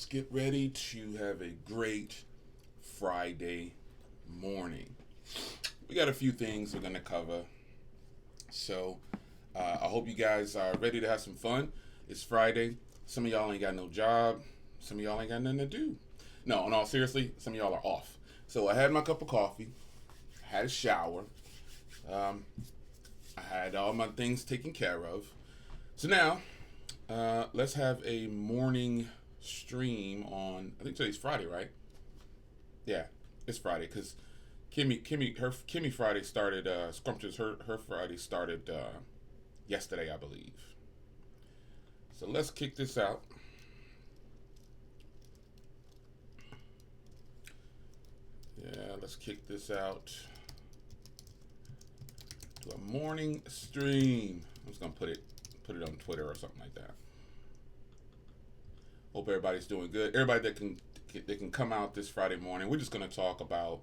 get ready to have a great Friday morning. We got a few things we're going to cover. So I hope you guys are ready to have some fun. It's Friday. Some of y'all ain't got no job. Some of y'all ain't got nothing to do. No, in all seriously, some of y'all are off. So I had my cup of coffee. I had a shower. I had all my things taken care of. So now, let's have a morning stream on. I think today's Friday, right? Yeah, it's Friday because Kimmy Friday started. Scrumptious her Friday started yesterday, I believe. So let's kick this out. Yeah, let's kick this out to a morning stream. I'm just gonna put it on Twitter or something like that. Hope everybody's doing good. Everybody that can come out this Friday morning. We're just gonna talk about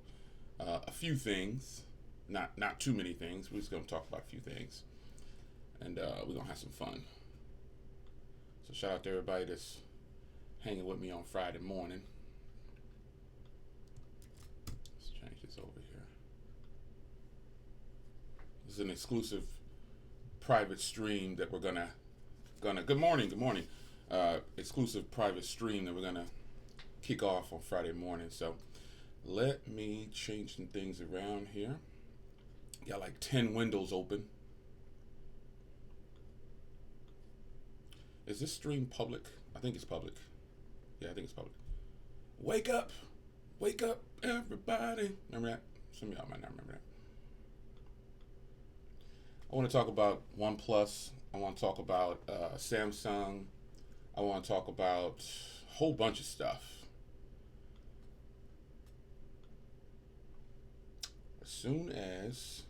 a few things, not too many things. We're just gonna talk about a few things, and we're gonna have some fun. So shout out to everybody that's hanging with me on Friday morning. Let's change this over here. This is an exclusive private stream that we're gonna good morning exclusive private stream that we're gonna kick off on Friday morning. So let me change some things around here. Got like 10 windows open. Is this stream public? I think it's public. Yeah, I think it's public. Wake up, everybody. Remember that? Some of y'all might not remember that. I want to talk about OnePlus. I want to talk about Samsung. I want to talk about a whole bunch of stuff. As soon as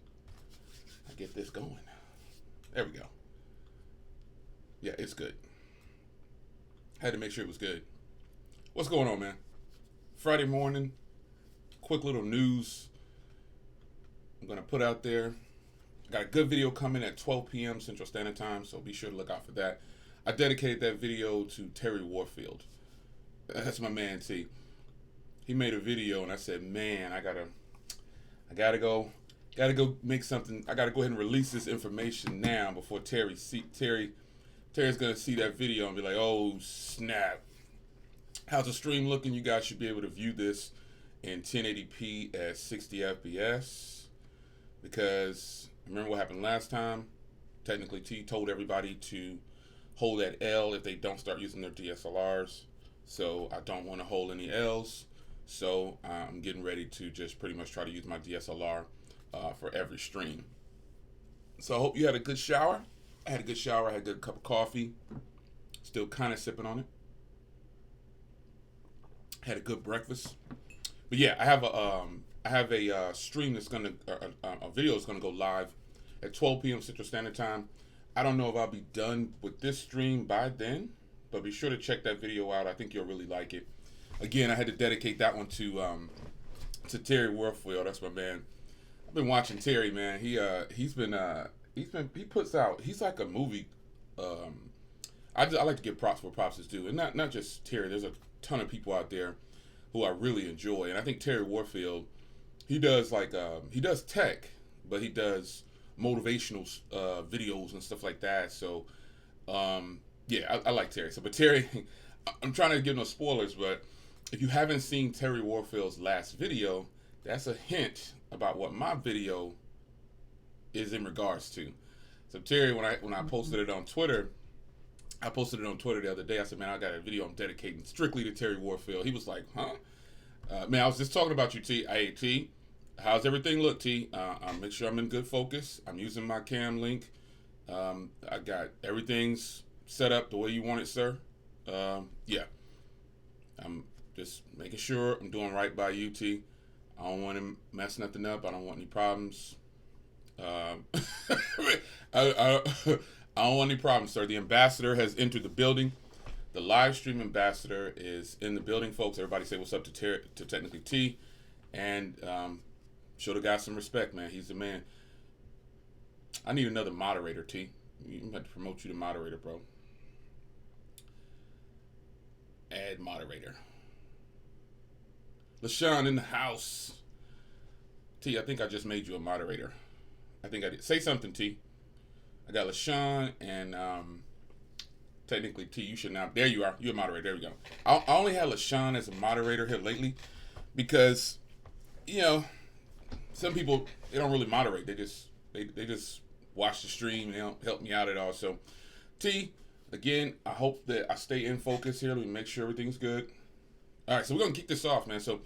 I get this going. There we go. Yeah, it's good. Had to make sure it was good. What's going on, man? Friday morning, quick little news I'm going to put out there. Got a good video coming at 12 p.m. Central Standard Time, so be sure to look out for that. I dedicated that video to Terry Warfield. That's my man, T. He made a video, and I said, man, I gotta go make something. I gotta go ahead and release this information now before Terry's gonna see that video and be like, oh snap. How's the stream looking? You guys should be able to view this in 1080p at 60 FPS because remember what happened last time? Technically, T told everybody to hold that L if they don't start using their DSLRs. So I don't want to hold any L's. So I'm getting ready to just pretty much try to use my DSLR for every stream. So I hope you had a good shower. I had a good shower. I had a good cup of coffee. Still kind of sipping on it. Had a good breakfast. But yeah, I have a stream that's gonna a video that's gonna go live at 12 p.m. Central Standard Time. I don't know if I'll be done with this stream by then, but be sure to check that video out. I think you'll really like it. Again, I had to dedicate that one to Terry Warfield. That's my man. I've been watching Terry, man. He puts out. He's like a movie. I like to give props where props is due, and not just Terry. There's a ton of people out there who I really enjoy, and I think Terry Warfield, he does he does tech, but he does motivational videos and stuff like that. So yeah, I like Terry. So, but Terry, I'm trying to give no spoilers, but if you haven't seen Terry Warfield's last video, that's a hint about what my video is in regards to. So Terry, when I posted it on Twitter, the other day. I said, man, I got a video I'm dedicating strictly to Terry Warfield. He was like, huh? Man, I was just talking about you, T. Hey, T, how's everything look, T? I'll make sure I'm in good focus. I'm using my cam link. I got everything's set up the way you want it, sir. Yeah. I'm just making sure I'm doing right by you, T. I don't want to mess nothing up. I don't want any problems. I don't want any problems, sir. The ambassador has entered the building. The live stream ambassador is in the building, folks. Everybody say what's up to Technically T. And show the guy some respect, man. He's the man. I need another moderator, T. I'm going to promote you to moderator, bro. Add moderator. LaShawn in the house. T, I think I just made you a moderator. I think I did. Say something, T. I got LaShawn and technically T, you should now. There you are. You're a moderator. There we go. I only had LaShawn as a moderator here lately because, some people, they don't really moderate. They just watch the stream and they don't help me out at all. So, T, again, I hope that I stay in focus here. Let me make sure everything's good. All right, so we're going to kick this off, man. So,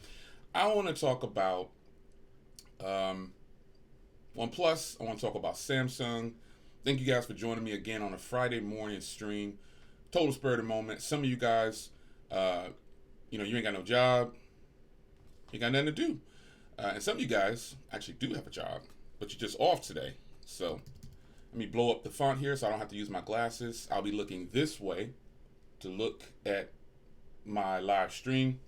I want to talk about OnePlus. I want to talk about Samsung. Thank you guys for joining me again on a Friday morning stream. Total spur of the moment. Some of you guys, you ain't got no job. You got nothing to do. And some of you guys actually do have a job, but you're just off today. So let me blow up the font here so I don't have to use my glasses. I'll be looking this way to look at my live stream.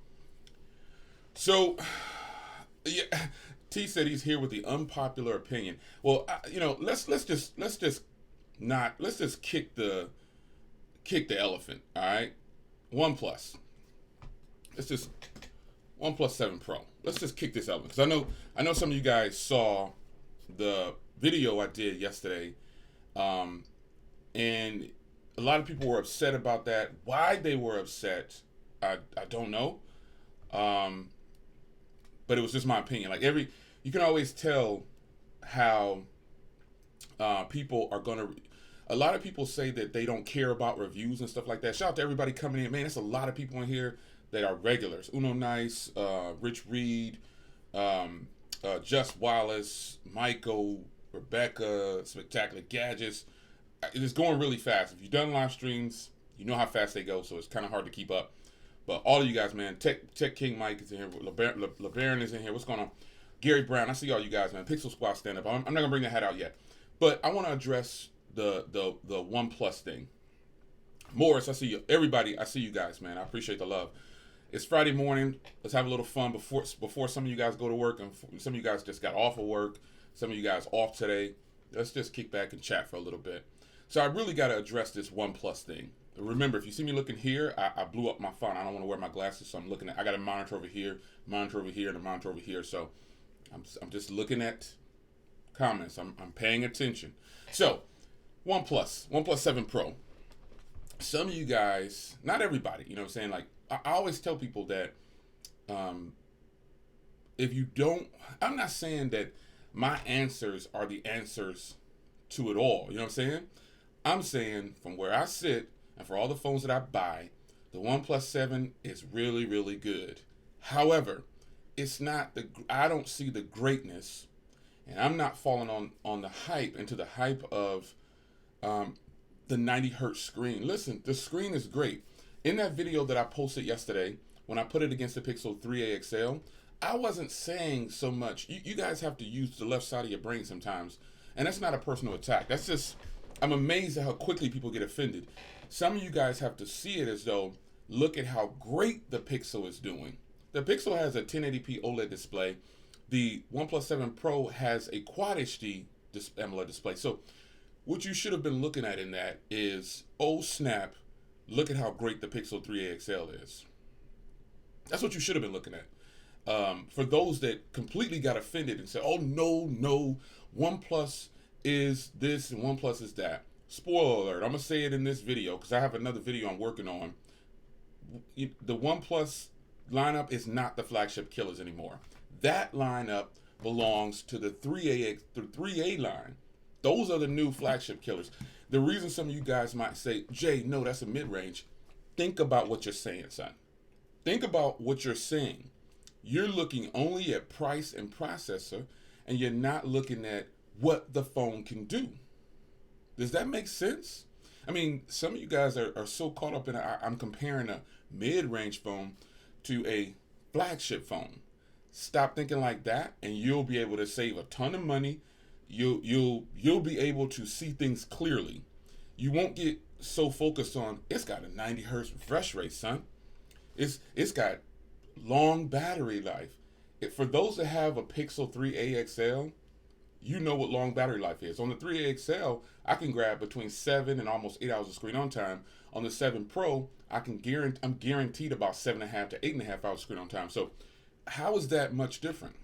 So, yeah, T said he's here with the unpopular opinion. Well, let's just kick the elephant. All right, OnePlus. Let's just OnePlus 7 Pro. Let's just kick this elephant because I know some of you guys saw the video I did yesterday, and a lot of people were upset about that. Why they were upset, I don't know. But it was just my opinion. Like you can always tell how people are gonna. A lot of people say that they don't care about reviews and stuff like that. Shout out to everybody coming in, man. There's a lot of people in here that are regulars. Uno Nice, Rich Reed, Just Wallace, Michael, Rebecca, Spectacular Gadgets. It's going really fast. If you've done live streams, you know how fast they go, so it's kind of hard to keep up. But all of you guys, man, Tech King Mike is in here. LeBaron is in here. What's going on? Gary Brown, I see all you guys, man. Pixel Squad stand up. I'm not gonna bring the hat out yet, but I want to address the OnePlus thing. Morris, I see you. Everybody, I see you guys, man. I appreciate the love. It's Friday morning. Let's have a little fun before some of you guys go to work, and some of you guys just got off of work. Some of you guys off today. Let's just kick back and chat for a little bit. So I really got to address this OnePlus thing. Remember, if you see me looking here, I blew up my phone. I don't want to wear my glasses, so I'm looking at. I got a monitor over here, and a monitor over here. So I'm just looking at comments. I'm paying attention. So OnePlus 7 Pro. Some of you guys, not everybody, you know what I'm saying? Like I always tell people that if you don't, I'm not saying that my answers are the answers to it all. You know what I'm saying? I'm saying from where I sit and for all the phones that I buy, the OnePlus 7 is really, really good. However, it's not I don't see the greatness, and I'm not falling on the hype, into the hype of the 90 hertz screen. Listen, the screen is great. In that video that I posted yesterday, when I put it against the Pixel 3a XL, I wasn't saying so much. You guys have to use the left side of your brain sometimes, and that's not a personal attack. That's just, I'm amazed at how quickly people get offended. Some of you guys have to see it as though, look at how great the Pixel is doing. The Pixel has a 1080p OLED display. The OnePlus 7 Pro has a Quad HD AMOLED display. So what you should have been looking at in that is, oh snap, look at how great the Pixel 3a XL is. That's what you should have been looking at. For those that completely got offended and said, oh no, OnePlus is this and OnePlus is that. Spoiler alert, I'm going to say it in this video because I have another video I'm working on. The OnePlus lineup is not the flagship killers anymore. That lineup belongs to the 3A line. Those are the new flagship killers. The reason some of you guys might say, Jay, no, that's a mid-range. Think about what you're saying, son. Think about what you're saying. You're looking only at price and processor, and you're not looking at what the phone can do. Does that make sense? I mean, some of you guys are so caught up in I'm comparing a mid-range phone to a flagship phone. Stop thinking like that, and you'll be able to save a ton of money. You'll be able to see things clearly. You won't get so focused on it's got a 90 hertz refresh rate, son. It's got long battery life. For those that have a Pixel 3a XL, you know what long battery life is. On the 3a XL, I can grab between 7 and almost 8 hours of screen on time. On the 7 Pro, I'm guaranteed about 7.5 to 8.5 hours screen on time. So how is that much different?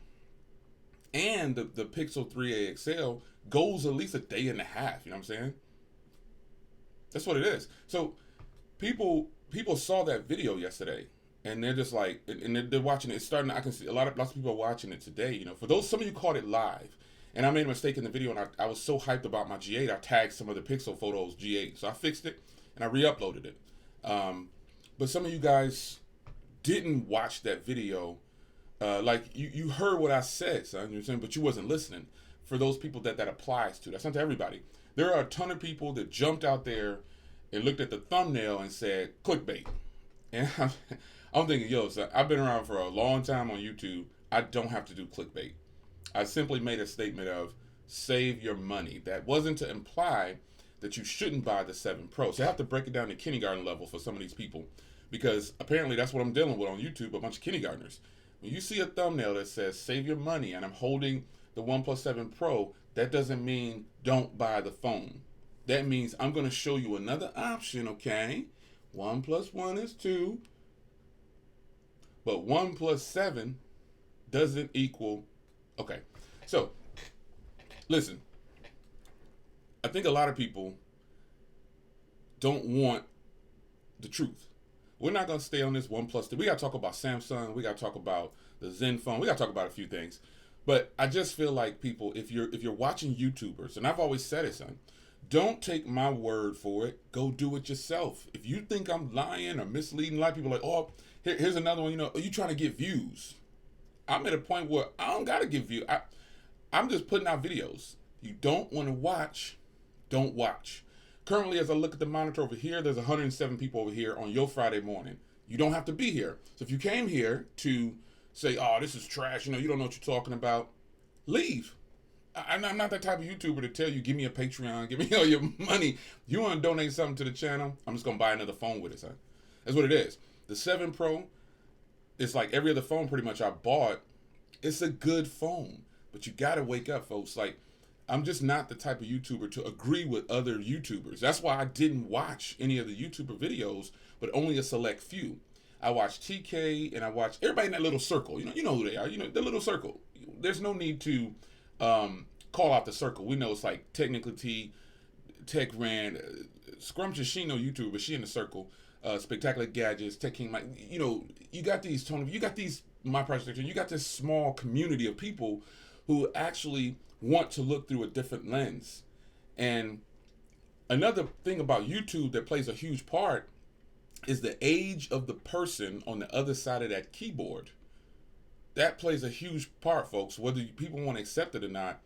And the Pixel 3a XL goes at least a day and a half. You know what I'm saying? That's what it is. So people saw that video yesterday, and they're just like, and they're watching it. It's starting. I can see lots of people are watching it today. You know, for those, some of you caught it live, and I made a mistake in the video, and I was so hyped about my G8, I tagged some of the Pixel photos G8, so I fixed it and I re-uploaded it. But some of you guys didn't watch that video. Like you heard what I said, son. You know what I'm saying? But you wasn't listening. For those people that applies to, that's not to everybody. There are a ton of people that jumped out there and looked at the thumbnail and said clickbait. And I'm thinking, yo, son, I've been around for a long time on YouTube. I don't have to do clickbait. I simply made a statement of save your money. That wasn't to imply that you shouldn't buy the 7 Pro. So I have to break it down to kindergarten level for some of these people, because apparently that's what I'm dealing with on YouTube, a bunch of kindergartners. When you see a thumbnail that says save your money and I'm holding the OnePlus 7 Pro, that doesn't mean don't buy the phone. That means I'm going to show you another option, okay? 1 + 1 is 2. But 1 + 7 doesn't equal... Okay, so, listen. I think a lot of people don't want the truth. We're not going to stay on this 1 + 2. We got to talk about Samsung. We got to talk about the Zen phone. We got to talk about a few things. But I just feel like people, if you're watching YouTubers, and I've always said it, son, don't take my word for it. Go do it yourself. If you think I'm lying or misleading, a lot of people are like, oh, here's another one. You know, are you trying to get views? I'm at a point where I don't got to get views. I'm just putting out videos. You don't want to watch, don't watch. Currently, as I look at the monitor over here, there's 107 people over here on your Friday morning. You don't have to be here. So if you came here to say, oh, this is trash, you know, you don't know what you're talking about, leave. I'm not that type of YouTuber to tell you, give me a Patreon, give me all your money. You want to donate something to the channel, I'm just going to buy another phone with it, son. That's what it is. The 7 Pro, it's like every other phone pretty much I bought. It's a good phone, but you got to wake up, folks. Like, I'm just not the type of YouTuber to agree with other YouTubers. That's why I didn't watch any of the YouTuber videos, but only a select few. I watched TK and I watched everybody in that little circle. You know who they are. You know, the little circle. There's no need to call out the circle. We know it's like Technically T, Tech Rand, Scrumptious. She no YouTuber. She in the circle. Spectacular Gadgets, Tech King Mike. You know, you got these Tony. You got these My Project. You got this small community of people who actually want to look through a different lens. And another thing about YouTube that plays a huge part is the age of the person on the other side of that keyboard. That plays a huge part, folks, whether people want to accept it or not.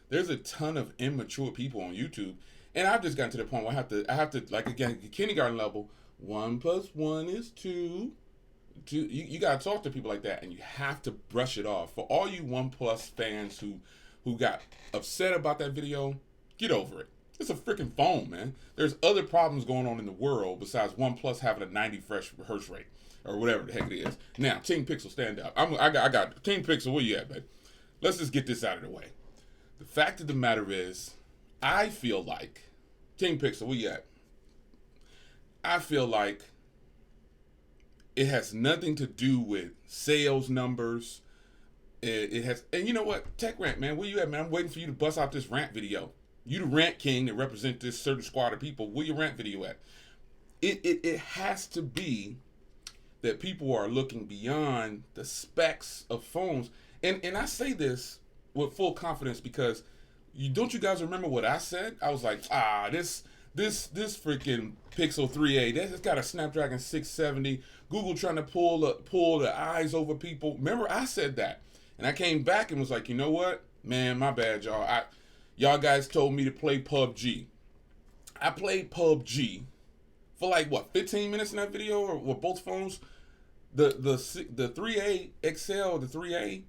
There's a ton of immature people on YouTube, and I've just gotten to the point where I have to like, again, kindergarten level, 1 + 1 is 2. You gotta talk to people like that, and you have to brush it off. For all you OnePlus fans who got upset about that video, get over it. It's a freaking phone, man. There's other problems going on in the world besides OnePlus having a 90 fresh hertz rate or whatever the heck it is. Now, Team Pixel, stand up. I got Team Pixel. Where you at, babe? Let's just get this out of the way. The fact of the matter is, I feel like Team Pixel. Where you at? I feel like it has nothing to do with sales numbers. It has, and you know what? Tech Rant, man, where you at, man? I'm waiting for you to bust out this rant video. You the rant king that represent this certain squad of people. Where your rant video at? It has to be that people are looking beyond the specs of phones. And I say this with full confidence because don't you guys remember what I said? I was like, this freaking Pixel 3a, it's got a Snapdragon 670. Google trying to pull the eyes over people. Remember, I said that. And I came back and was like, you know what? Man, my bad, y'all. Y'all guys told me to play PUBG. I played PUBG for like, 15 minutes in that video or with both phones? The 3A XL, the 3A,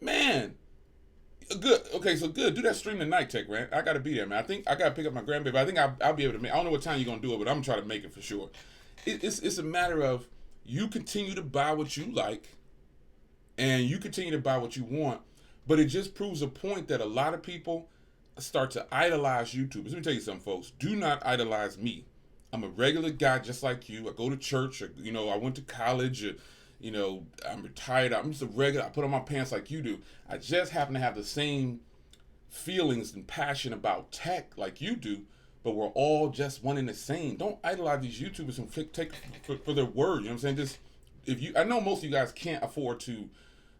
man, good. Okay, so good. Do that stream tonight, Tech Rant. I got to be there, man. I think I got to pick up my grandbaby. I think I'll be able to make. I don't know what time you're going to do it, but I'm going to try to make it for sure. It's a matter of you continue to buy what you like and you continue to buy what you want, but it just proves a point that a lot of people start to idolize YouTubers. Let me tell you something, folks. Do not idolize me. I'm a regular guy just like you. I go to church, or, I went to college, or, I'm retired. I'm just a regular. I put on my pants like you do. I just happen to have the same feelings and passion about tech like you do, but we're all just one and the same. Don't idolize these YouTubers and take for their word. You know what I'm saying? Just I know most of you guys can't afford to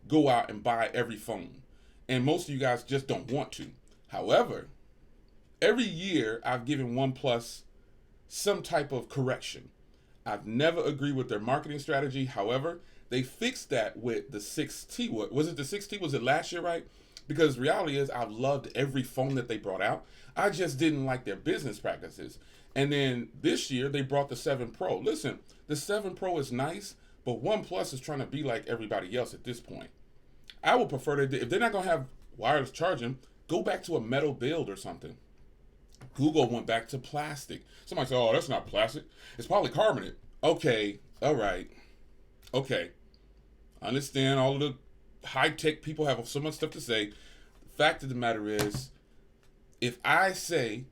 go out and buy every phone, and most of you guys just don't want to. However, every year I've given OnePlus some type of correction. I've never agreed with their marketing strategy. However, they fixed that with the 6T. What was it? The 6T? Was it last year, right? Because reality is, I've loved every phone that they brought out. I just didn't like their business practices. And then this year they brought the 7 Pro. Listen, the 7 Pro is nice, but OnePlus is trying to be like everybody else at this point. I would prefer if they're not gonna have wireless charging, go back to a metal build or something. Google went back to plastic. Somebody said, "Oh, that's not plastic. It's polycarbonate." Okay, all right, okay. I understand all of the high-tech people have so much stuff to say. The fact of the matter is, if I say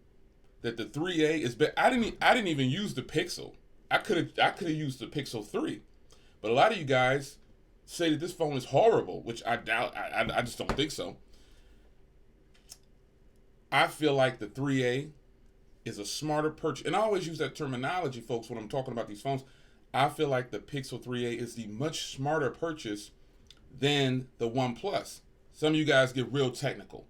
that the 3A is better, I didn't even use the Pixel. I could have used the Pixel 3, but a lot of you guys say that this phone is horrible, which I doubt. I just don't think so. I feel like the 3A is a smarter purchase. And I always use that terminology, folks, when I'm talking about these phones. I feel like the Pixel 3A is the much smarter purchase than the OnePlus. Some of you guys get real technical.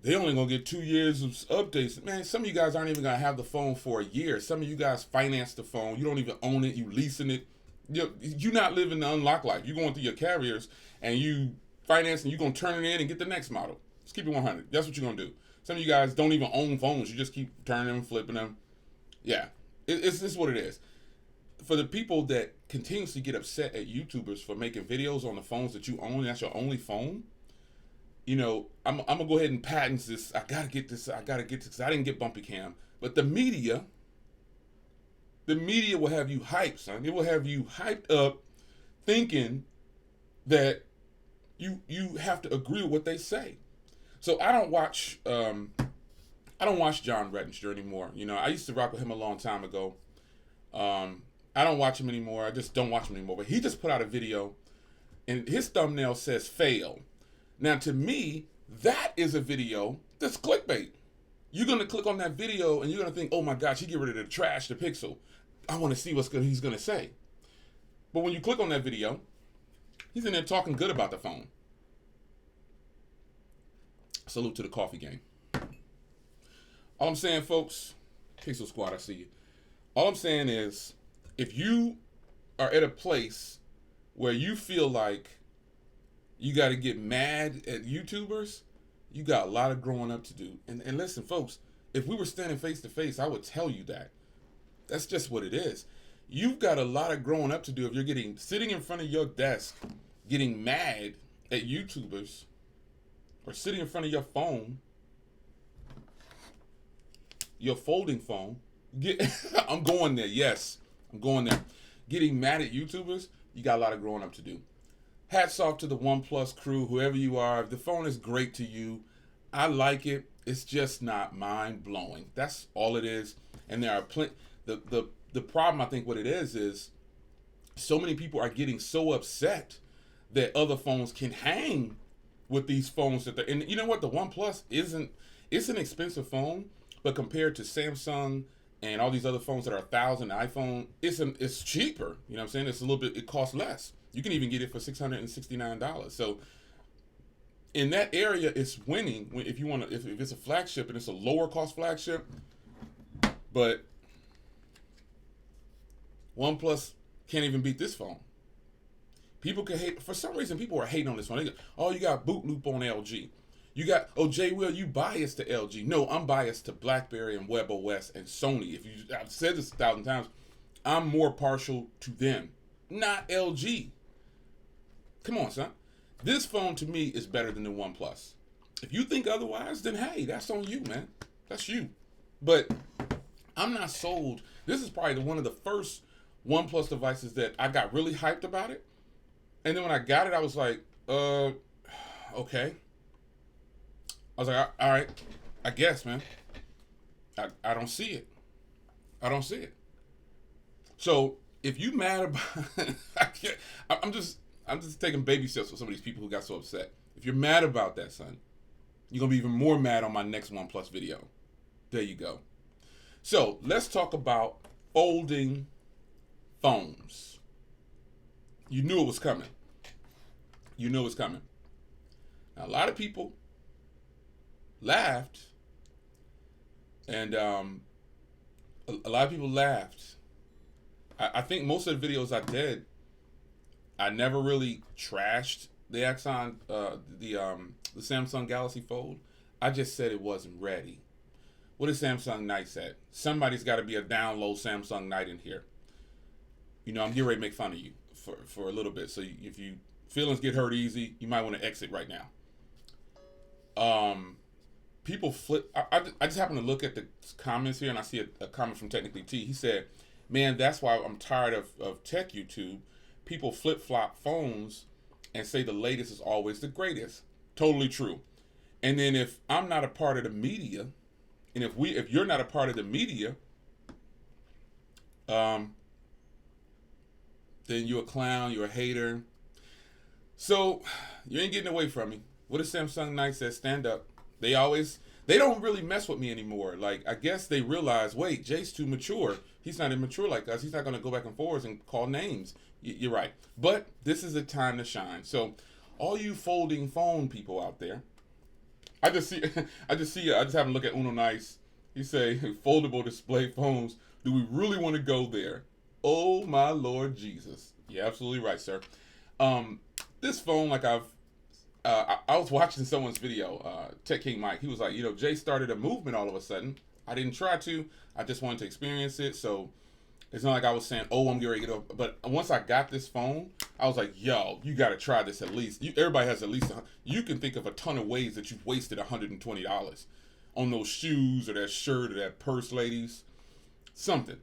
They only gonna get 2 years of updates. Man, some of you guys aren't even gonna have the phone for a year. Some of you guys finance the phone. You don't even own it. You leasing it. You're not living the unlocked life. You're going through your carriers and you financing. You're gonna turn it in and get the next model. Let's keep it 100. That's what you're gonna do. Some of you guys don't even own phones. You just keep turning them, flipping them. Yeah, it's what it is. For the people that continuously get upset at YouTubers for making videos on the phones that you own, that's your only phone. I'm gonna go ahead and patent this. I gotta get this. I didn't get bumpy cam, but the media will have you hyped, son. It will have you hyped up, thinking that you have to agree with what they say. So I don't watch John Rettinger anymore. I used to rock with him a long time ago. I don't watch him anymore. I just don't watch him anymore. But he just put out a video, and his thumbnail says "fail." Now, to me, that is a video that's clickbait. You're gonna click on that video, and you're gonna think, "Oh my gosh, he get rid of the trash, the Pixel. I want to see what he's gonna say." But when you click on that video, he's in there talking good about the phone. Salute to the coffee gang. All I'm saying, folks, Pixel Squad, I see you. All I'm saying is, if you are at a place where you feel like you got to get mad at YouTubers, you got a lot of growing up to do. And listen, folks, if we were standing face to face, I would tell you that. That's just what it is. You've got a lot of growing up to do if you're sitting in front of your desk, getting mad at YouTubers, or sitting in front of your phone, your folding phone. I'm going there. Yes, I'm going there. Getting mad at YouTubers, you got a lot of growing up to do. Hats off to the OnePlus crew, whoever you are. If the phone is great to you, I like it. It's just not mind blowing. That's all it is. And there are plenty. The problem, I think, what it is so many people are getting so upset that other phones can hang with these phones that they're. And you know what? The OnePlus isn't. It's an expensive phone, but compared to Samsung and all these other phones that are $1,000, iPhone, it's cheaper. You know what I'm saying? It's a little bit. It costs less. You can even get it for $669. So in that area, it's winning. If you want to, if it's a flagship and it's a lower cost flagship, but OnePlus can't even beat this phone. People can hate. For some reason, people are hating on this phone. They go, "Oh, you got boot loop on LG. You got, oh, Jay Will, you biased to LG." No, I'm biased to BlackBerry and WebOS and Sony. I've said this 1,000 times, I'm more partial to them, not LG. Come on, son. This phone to me is better than the OnePlus. If you think otherwise, then hey, that's on you, man. That's you. But I'm not sold. This is probably one of the first OnePlus devices that I got really hyped about it. And then when I got it, I was like, okay. I was like, all right, I guess, man. I don't see it. I don't see it. So if you mad about, I can't, I'm just taking baby steps with some of these people who got so upset. If you're mad about that, son, you're gonna be even more mad on my next OnePlus video. There you go. So let's talk about folding phones. You knew it was coming. You knew it was coming. Now, a lot of people laughed, and a lot of people laughed. I think most of the videos I did, I never really trashed the the Samsung Galaxy Fold. I just said it wasn't ready. What is Samsung Knights at? Somebody's got to be a down low Samsung Knight in here. You know, I'm getting ready to make fun of you for a little bit. So if you feelings get hurt easy, you might want to exit right now. People flip. I just happen to look at the comments here, and I see a comment from Technically T. He said, "Man, that's why I'm tired of tech YouTube. People flip flop phones and say the latest is always the greatest." Totally true. And then if I'm not a part of the media, and if you're not a part of the media, then you're a clown, you're a hater. So you ain't getting away from me. What is Samsung Knight says? Stand up. They don't really mess with me anymore. Like, I guess they realize, wait, Jay's too mature. He's not immature like us. He's not going to go back and forwards and call names. You're right. But this is a time to shine. So all you folding phone people out there, I just have a look at Uno Nice. He say, foldable display phones. Do we really want to go there? Oh my Lord Jesus. You're absolutely right, sir. This phone, like I was watching someone's video, Tech King Mike. He was like, Jay started a movement all of a sudden. I didn't try to. I just wanted to experience it. So it's not like I was saying, oh, I'm getting ready to get up. But once I got this phone, I was like, yo, you got to try this at least. Everybody has at least, you can think of a ton of ways that you've wasted $120 on those shoes or that shirt or that purse, ladies. Something.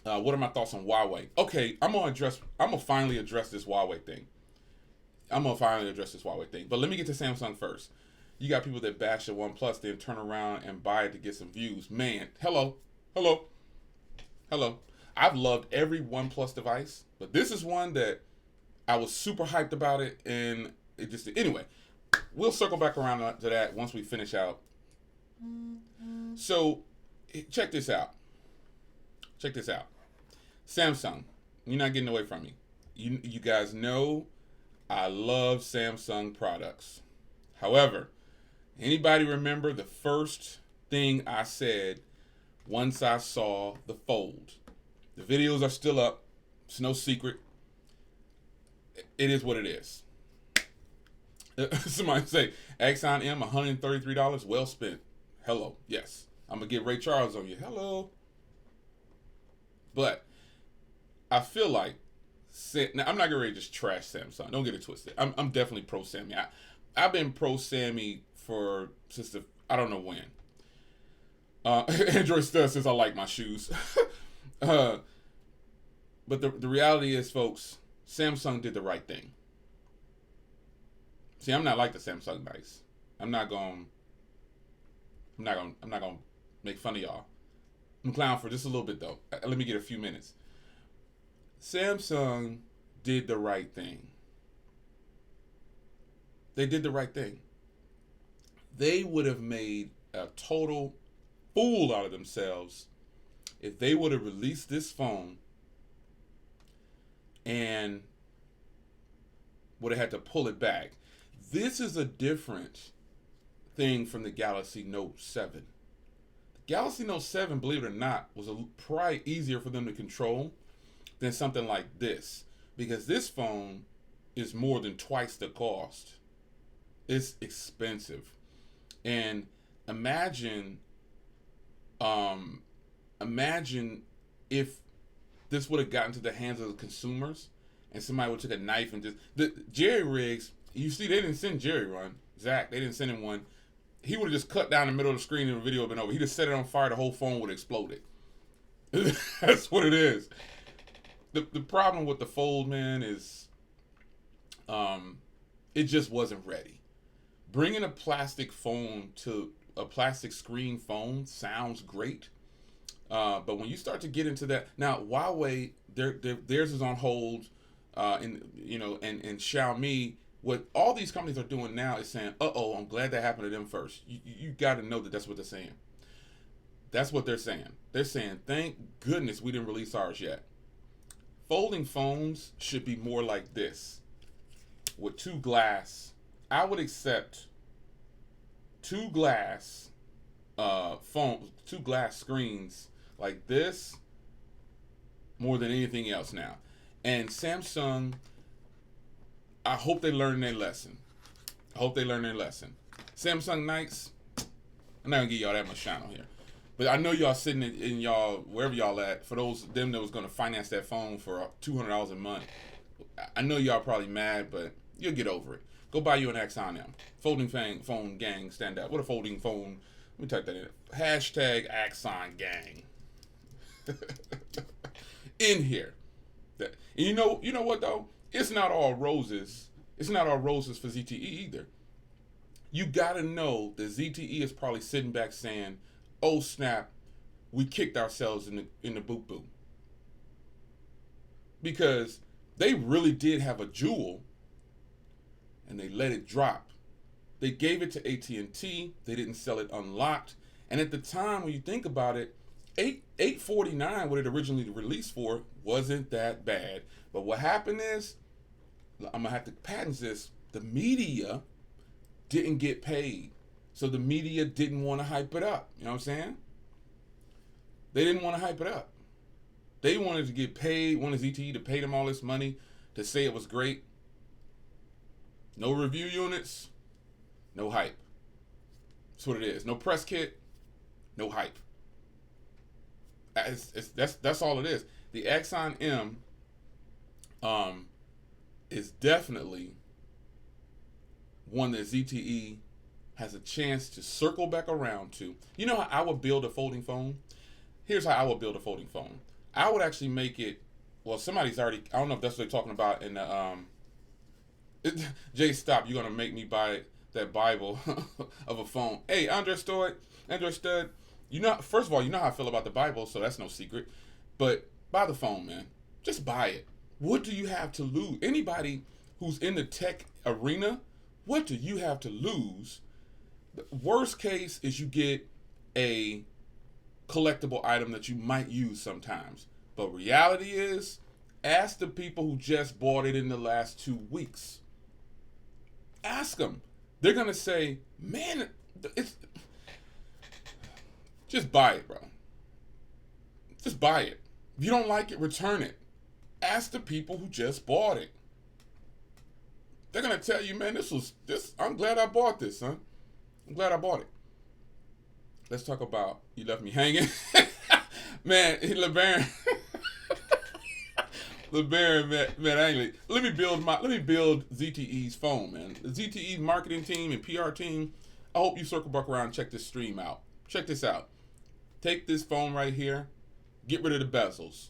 What are my thoughts on Huawei? Okay, I'm gonna finally address this Huawei thing. But let me get to Samsung first. You got people that bash the OnePlus, then turn around and buy it to get some views. Man, hello. I've loved every OnePlus device, but this is one that I was super hyped about it, and it just, anyway, we'll circle back around to that once we finish out. So, check this out. Samsung, you're not getting away from me. You guys know I love Samsung products. However, anybody remember the first thing I said once I saw the Fold? The videos are still up. It's no secret. It is what it is. Somebody say, Axon M, $133, well spent. Hello, yes. I'm going to get Ray Charles on you. Hello. But I feel like, now I'm not going to just trash Samsung. Don't get it twisted. I'm definitely pro Sammy. I've been pro Sammy since I don't know when. Android Stud says I like my shoes. But the reality is, folks, Samsung did the right thing. See, I'm not like the Samsung Nice. I'm not gonna make fun of y'all. I'm clown for just a little bit though. Let me get a few minutes. Samsung did the right thing. They did the right thing. They would have made a total fool out of themselves if they would have released this phone and would have had to pull it back. This is a different thing from the Galaxy Note 7. The Galaxy Note 7, believe it or not, was probably easier for them to control than something like this, because this phone is more than twice the cost. It's expensive. And imagine if this would have gotten to the hands of the consumers and somebody would have took a knife and just, the Jerry rigs, you see, they didn't send Jerry one. Zach, they didn't send him one. He would have just cut down the middle of the screen and the video would have been over. He just set it on fire, the whole phone would have exploded. That's what it is. The problem with the Fold, man, is it just wasn't ready. Bringing a plastic phone to a plastic screen phone sounds great. But when you start to get into that, now Huawei, theirs is on hold, and Xiaomi. What all these companies are doing now is saying, "Uh-oh, I'm glad that happened to them first." You got to know that that's what they're saying. That's what they're saying. They're saying, "Thank goodness we didn't release ours yet." Folding phones should be more like this, with two glass. I would accept two glass two glass screens like this more than anything else now. And Samsung, I hope they learn their lesson. I hope they learn their lesson. Samsung Knights, I'm not gonna give y'all that much shine on here, but I know y'all sitting in y'all wherever y'all at. For them that was gonna finance that phone for $200 a month, I know y'all probably mad, but you'll get over it. Go buy you an Axon M. Folding phone gang, stand out. What a folding phone. Let me type that in. Hashtag Axon gang. In here. And you know what though? It's not all roses. It's not all roses for ZTE either. You gotta know that ZTE is probably sitting back saying, "Oh snap, we kicked ourselves in the boot boot," because they really did have a jewel, and they let it drop. They gave it to AT&T. They didn't sell it unlocked. And at the time, when you think about it, $849, what it originally released for, wasn't that bad. But what happened is, I'm gonna have to patent this. The media didn't get paid, so the media didn't want to hype it up. You know what I'm saying? They didn't want to hype it up. They wanted to get paid. Wanted ZTE to pay them all this money to say it was great. No review units, no hype. That's what it is. No press kit, no hype. That's all it is. The Axon M is definitely one that ZTE has a chance to circle back around to. You know how I would build a folding phone? Here's how I would build a folding phone. I would actually make it, well, somebody's already, I don't know if that's what they're talking about in the, Jay, stop, you're going to make me buy that Bible of a phone. Hey, understood, you know, first of all, you know how I feel about the Bible, so that's no secret. But buy the phone, man. Just buy it. What do you have to lose? Anybody who's in the tech arena, what do you have to lose? The worst case is you get a collectible item that you might use sometimes. But reality is, ask the people who just bought it in the last 2 weeks. Ask them. They're going to say, man, it's... Just buy it, bro. Just buy it. If you don't like it, return it. Ask the people who just bought it. They're going to tell you, man, I'm glad I bought this, son. I'm glad I bought it. Let's talk about, you left me hanging. Man, LeBaron. LeBaron, man, actually, let me build ZTE's phone, man. The ZTE marketing team and PR team, I hope you circle back around and check this stream out. Check this out. Take this phone right here, get rid of the bezels,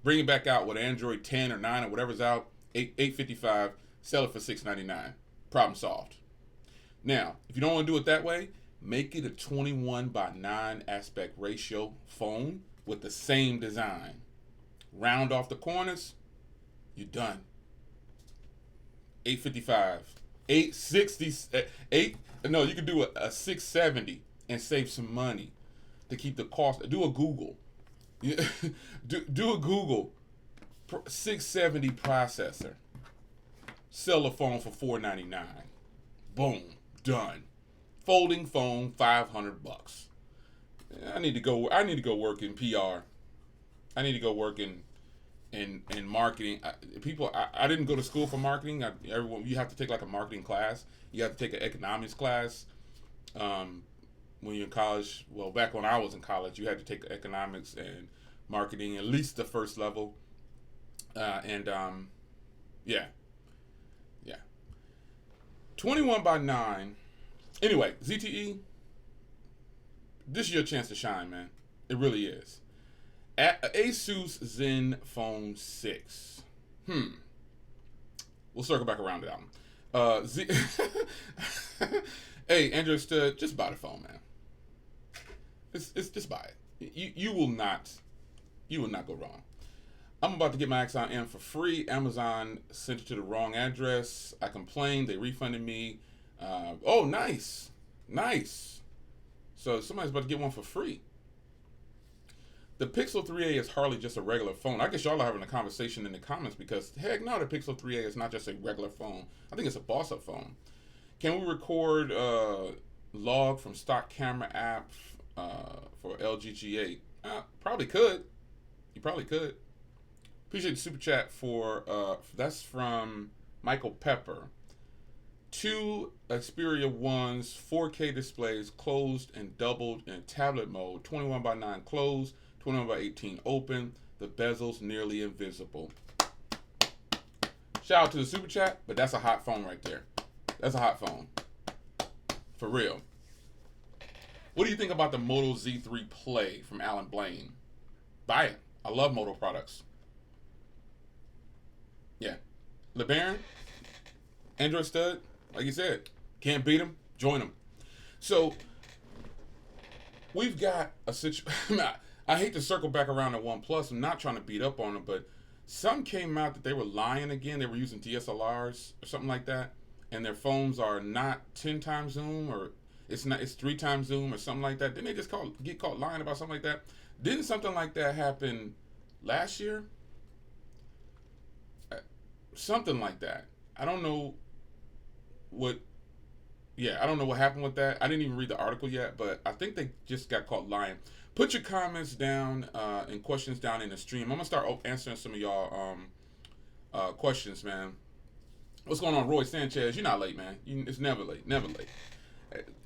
bring it back out with Android 10 or 9 or whatever's out, $855, sell it for $699. Problem solved. Now, if you don't want to do it that way, make it a 21:9 aspect ratio phone with the same design. Round off the corners, you're done. $855, $860, no, you can do a $670 and save some money to keep the cost. Do a Google. do a Google. 670 processor. Sell a phone for $499. Boom, done. Folding phone, $500. I need to go work in PR. I need to go work in marketing. I didn't go to school for marketing. You have to take like a marketing class. You have to take an economics class. When you're in college, well, back when I was in college, you had to take economics and marketing, at least the first level. Yeah. 21:9. Anyway, ZTE, this is your chance to shine, man. It really is. Asus Zenfone 6. We'll circle back around to that one. Hey, Andrew Stud, just buy the phone, man. It's just buy it. You will not go wrong. I'm about to get my Axon M for free. Amazon sent it to the wrong address. I complained. They refunded me. Oh, nice. Nice. So somebody's about to get one for free. The Pixel 3a is hardly just a regular phone. I guess y'all are having a conversation in the comments because, heck no, the Pixel 3a is not just a regular phone. I think it's a boss-up phone. Can we record log from stock camera app for LG G8? Probably could. You probably could. Appreciate the super chat for, that's from Michael Pepper. 2 Xperia 1s, 4K displays, closed and doubled in tablet mode, 21:9 closed, 21:18 open, the bezels nearly invisible. Shout out to the super chat, but that's a hot phone right there. That's a hot phone. For real. What do you think about the Moto Z3 Play from Alan Blaine? Buy it. I love Moto products. Yeah. LeBaron, Android stud, like you said, can't beat them, join them. So, we've got a situation. I hate to circle back around to OnePlus. I'm not trying to beat up on them, but some came out that they were lying again. They were using DSLRs or something like that, and their phones are not 10 times zoom, or it's 3 times zoom or something like that. Didn't they just get caught lying about something like that? Didn't something like that happen last year? Something like that. I don't know what happened with that. I didn't even read the article yet, but I think they just got caught lying. Put your comments down and questions down in the stream. I'm gonna start answering some of y'all questions, man. What's going on, Roy Sanchez? You're not late, man. It's never late, never late.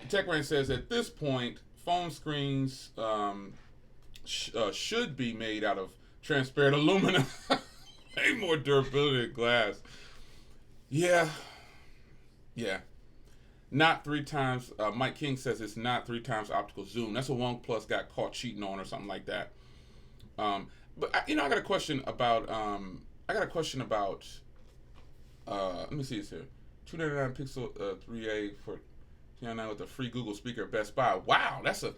TechRant says at this point, phone screens should be made out of transparent aluminum. Way more durability than glass. Yeah. Not 3 times. Mike King says it's not 3 times optical zoom. That's what OnePlus got caught cheating on or something like that. But I got a question about. Let me see this here. $299 Pixel 3a for $299 with a free Google speaker at Best Buy. Wow, that's a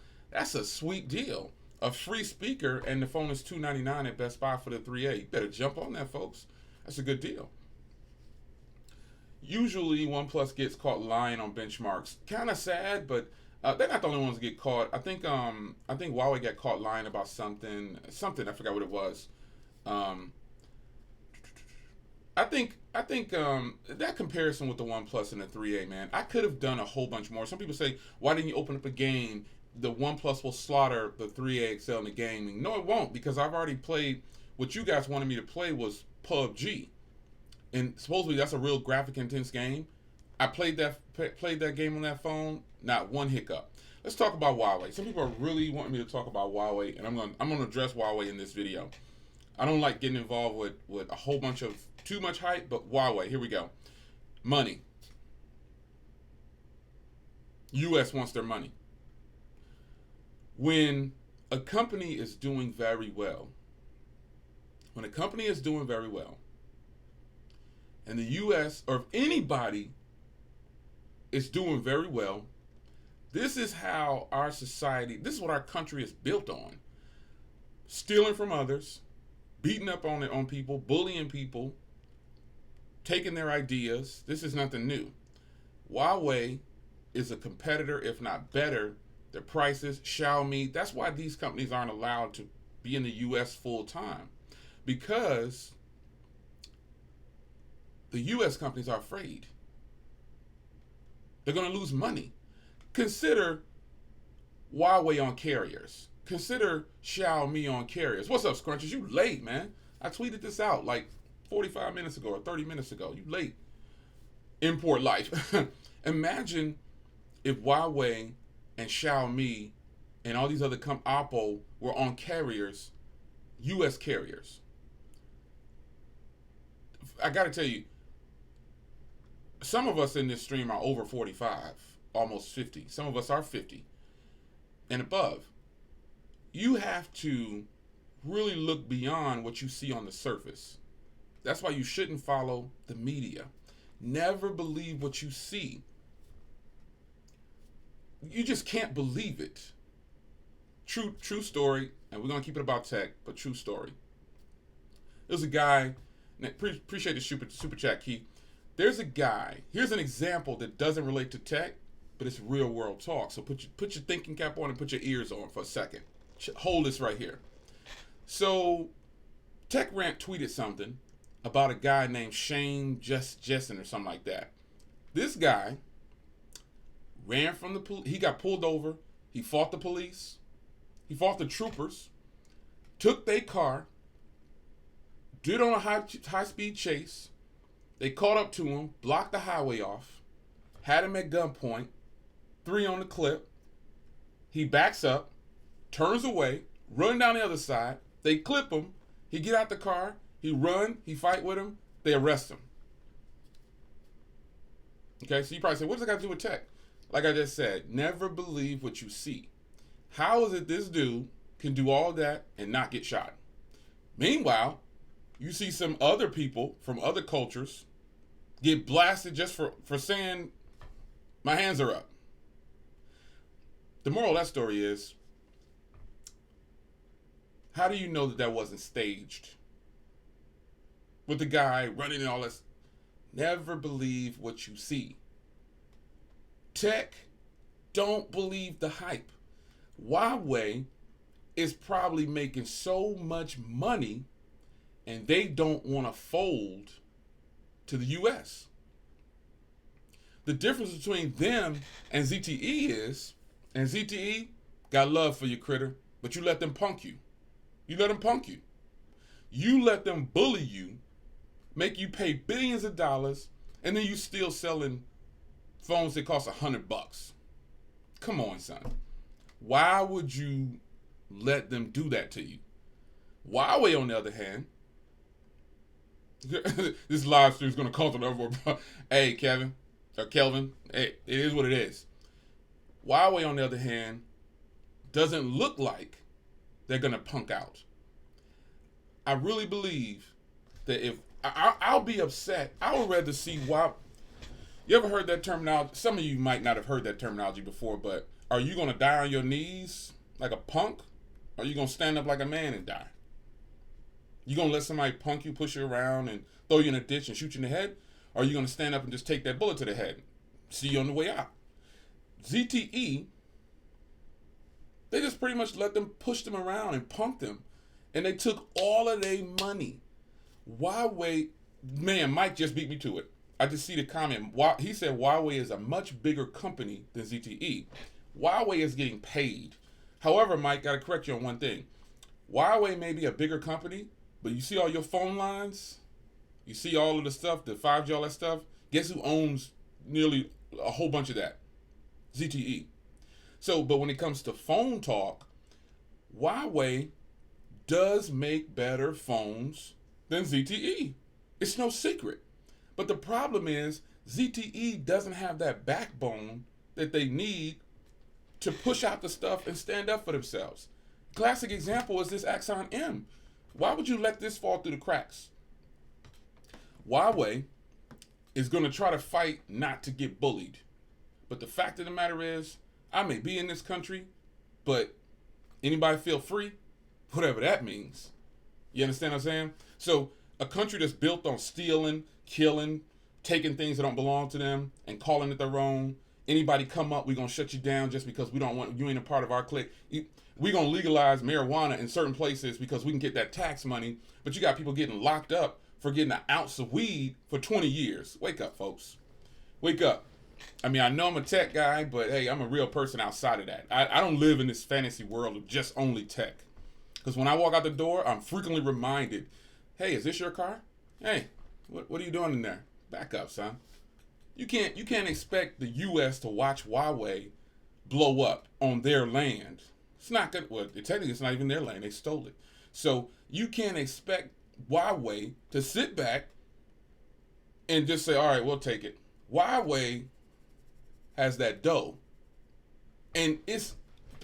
sweet deal. A free speaker and the phone is $299 at Best Buy for the 3a. You better jump on that, folks. That's a good deal. Usually, OnePlus gets caught lying on benchmarks. Kind of sad, but they're not the only ones that get caught. I think Huawei got caught lying about something. I forgot what it was. I think that comparison with the OnePlus and the 3A, man, I could have done a whole bunch more. Some people say, why didn't you open up a game? The OnePlus will slaughter the 3A XL in the gaming. No, it won't, because I've already played. What you guys wanted me to play was PUBG. And supposedly that's a real graphic intense game. I played that game on that phone, not one hiccup. Let's talk about Huawei. Some people are really wanting me to talk about Huawei, and I'm gonna address Huawei in this video. I don't like getting involved with a whole bunch of too much hype, but Huawei, here we go. Money. US wants their money. When a company is doing very well, and the US, or if anybody is doing very well, this is how our society, this is what our country is built on. Stealing from others, beating up on people, bullying people, taking their ideas. This is nothing new. Huawei is a competitor, if not better. Their prices, Xiaomi, that's why these companies aren't allowed to be in the US full time. Because the US companies are afraid. They're going to lose money. Consider Huawei on carriers. Consider Xiaomi on carriers. What's up, Scrunches? You late, man. I tweeted this out like 45 minutes ago or 30 minutes ago. You late. Import life. Imagine if Huawei and Xiaomi and all these other Oppo were on carriers, US carriers. I got to tell you, some of us in this stream are over 45, almost 50. Some of us are 50 and above. You have to really look beyond what you see on the surface. That's why you shouldn't follow the media. Never believe what you see. You just can't believe it. true story, and we're gonna keep it about tech, but true story. There's a guy. Appreciate the super chat, Keith. There's a guy. Here's an example that doesn't relate to tech, but it's real world talk. So put your thinking cap on and put your ears on for a second. Hold this right here. So, Tech Rant tweeted something about a guy named Shane Jessen or something like that. This guy ran from the police. He got pulled over. He fought the police. He fought the troopers. Took their car. Did on a high speed chase. They caught up to him. Blocked the highway off. Had him at gunpoint. 3 on the clip. He backs up. Turns away. Run down the other side. They clip him. He get out the car. He run. He fight with him. They arrest him. Okay, so you probably say, what does that got to do with tech? Like I just said, never believe what you see. How is it this dude can do all that and not get shot? Meanwhile, you see some other people from other cultures get blasted just for saying, my hands are up. The moral of that story is, how do you know that wasn't staged? With the guy running and all this. Never believe what you see. Tech, don't believe the hype. Huawei is probably making so much money and they don't want to fold to the US. The difference between them and ZTE is, and ZTE got love for you, critter, but you let them punk you. You let them punk you. You let them bully you, make you pay billions of dollars, and then you still selling phones that cost $100. Come on, son. Why would you let them do that to you? Huawei, on the other hand, this live stream is going to cause an uproar. Hey, Kelvin, hey, it is what it is. Huawei, on the other hand, doesn't look like they're going to punk out. I really believe that if I'll be upset, I would rather see why. You ever heard that terminology? Some of you might not have heard that terminology before, but are you going to die on your knees like a punk? Or are you going to stand up like a man and die? You going to let somebody punk you, push you around, and throw you in a ditch and shoot you in the head? Or are you going to stand up and just take that bullet to the head? See you on the way out. ZTE, they just pretty much let them push them around and punk them. And they took all of their money. Huawei, man, Mike just beat me to it. I just see the comment. He said Huawei is a much bigger company than ZTE. Huawei is getting paid. However, Mike, got to correct you on one thing. Huawei may be a bigger company, but you see all your phone lines? You see all of the stuff, the 5G, all that stuff? Guess who owns nearly a whole bunch of that? ZTE. So, but when it comes to phone talk, Huawei does make better phones than ZTE. It's no secret. But the problem is ZTE doesn't have that backbone that they need to push out the stuff and stand up for themselves. Classic example is this Axon M. Why would you let this fall through the cracks? Huawei is going to try to fight not to get bullied. But the fact of the matter is, I may be in this country, but anybody feel free? Whatever that means. You understand what I'm saying? So a country that's built on stealing, killing, taking things that don't belong to them and calling it their own. Anybody come up, we're going to shut you down just because we don't want you ain't a part of our clique. We're going to legalize marijuana in certain places because we can get that tax money. But you got people getting locked up for getting an ounce of weed for 20 years. Wake up, folks. Wake up. I mean, I know I'm a tech guy, but hey, I'm a real person outside of that. I don't live in this fantasy world of just only tech. Because when I walk out the door, I'm frequently reminded, hey, is this your car? Hey, what are you doing in there? Back up, son. You can't expect the U.S. to watch Huawei blow up on their land. It's not good. Well, technically, it's not even their land. They stole it. So you can't expect Huawei to sit back and just say, all right, we'll take it. Huawei has that dough. And it's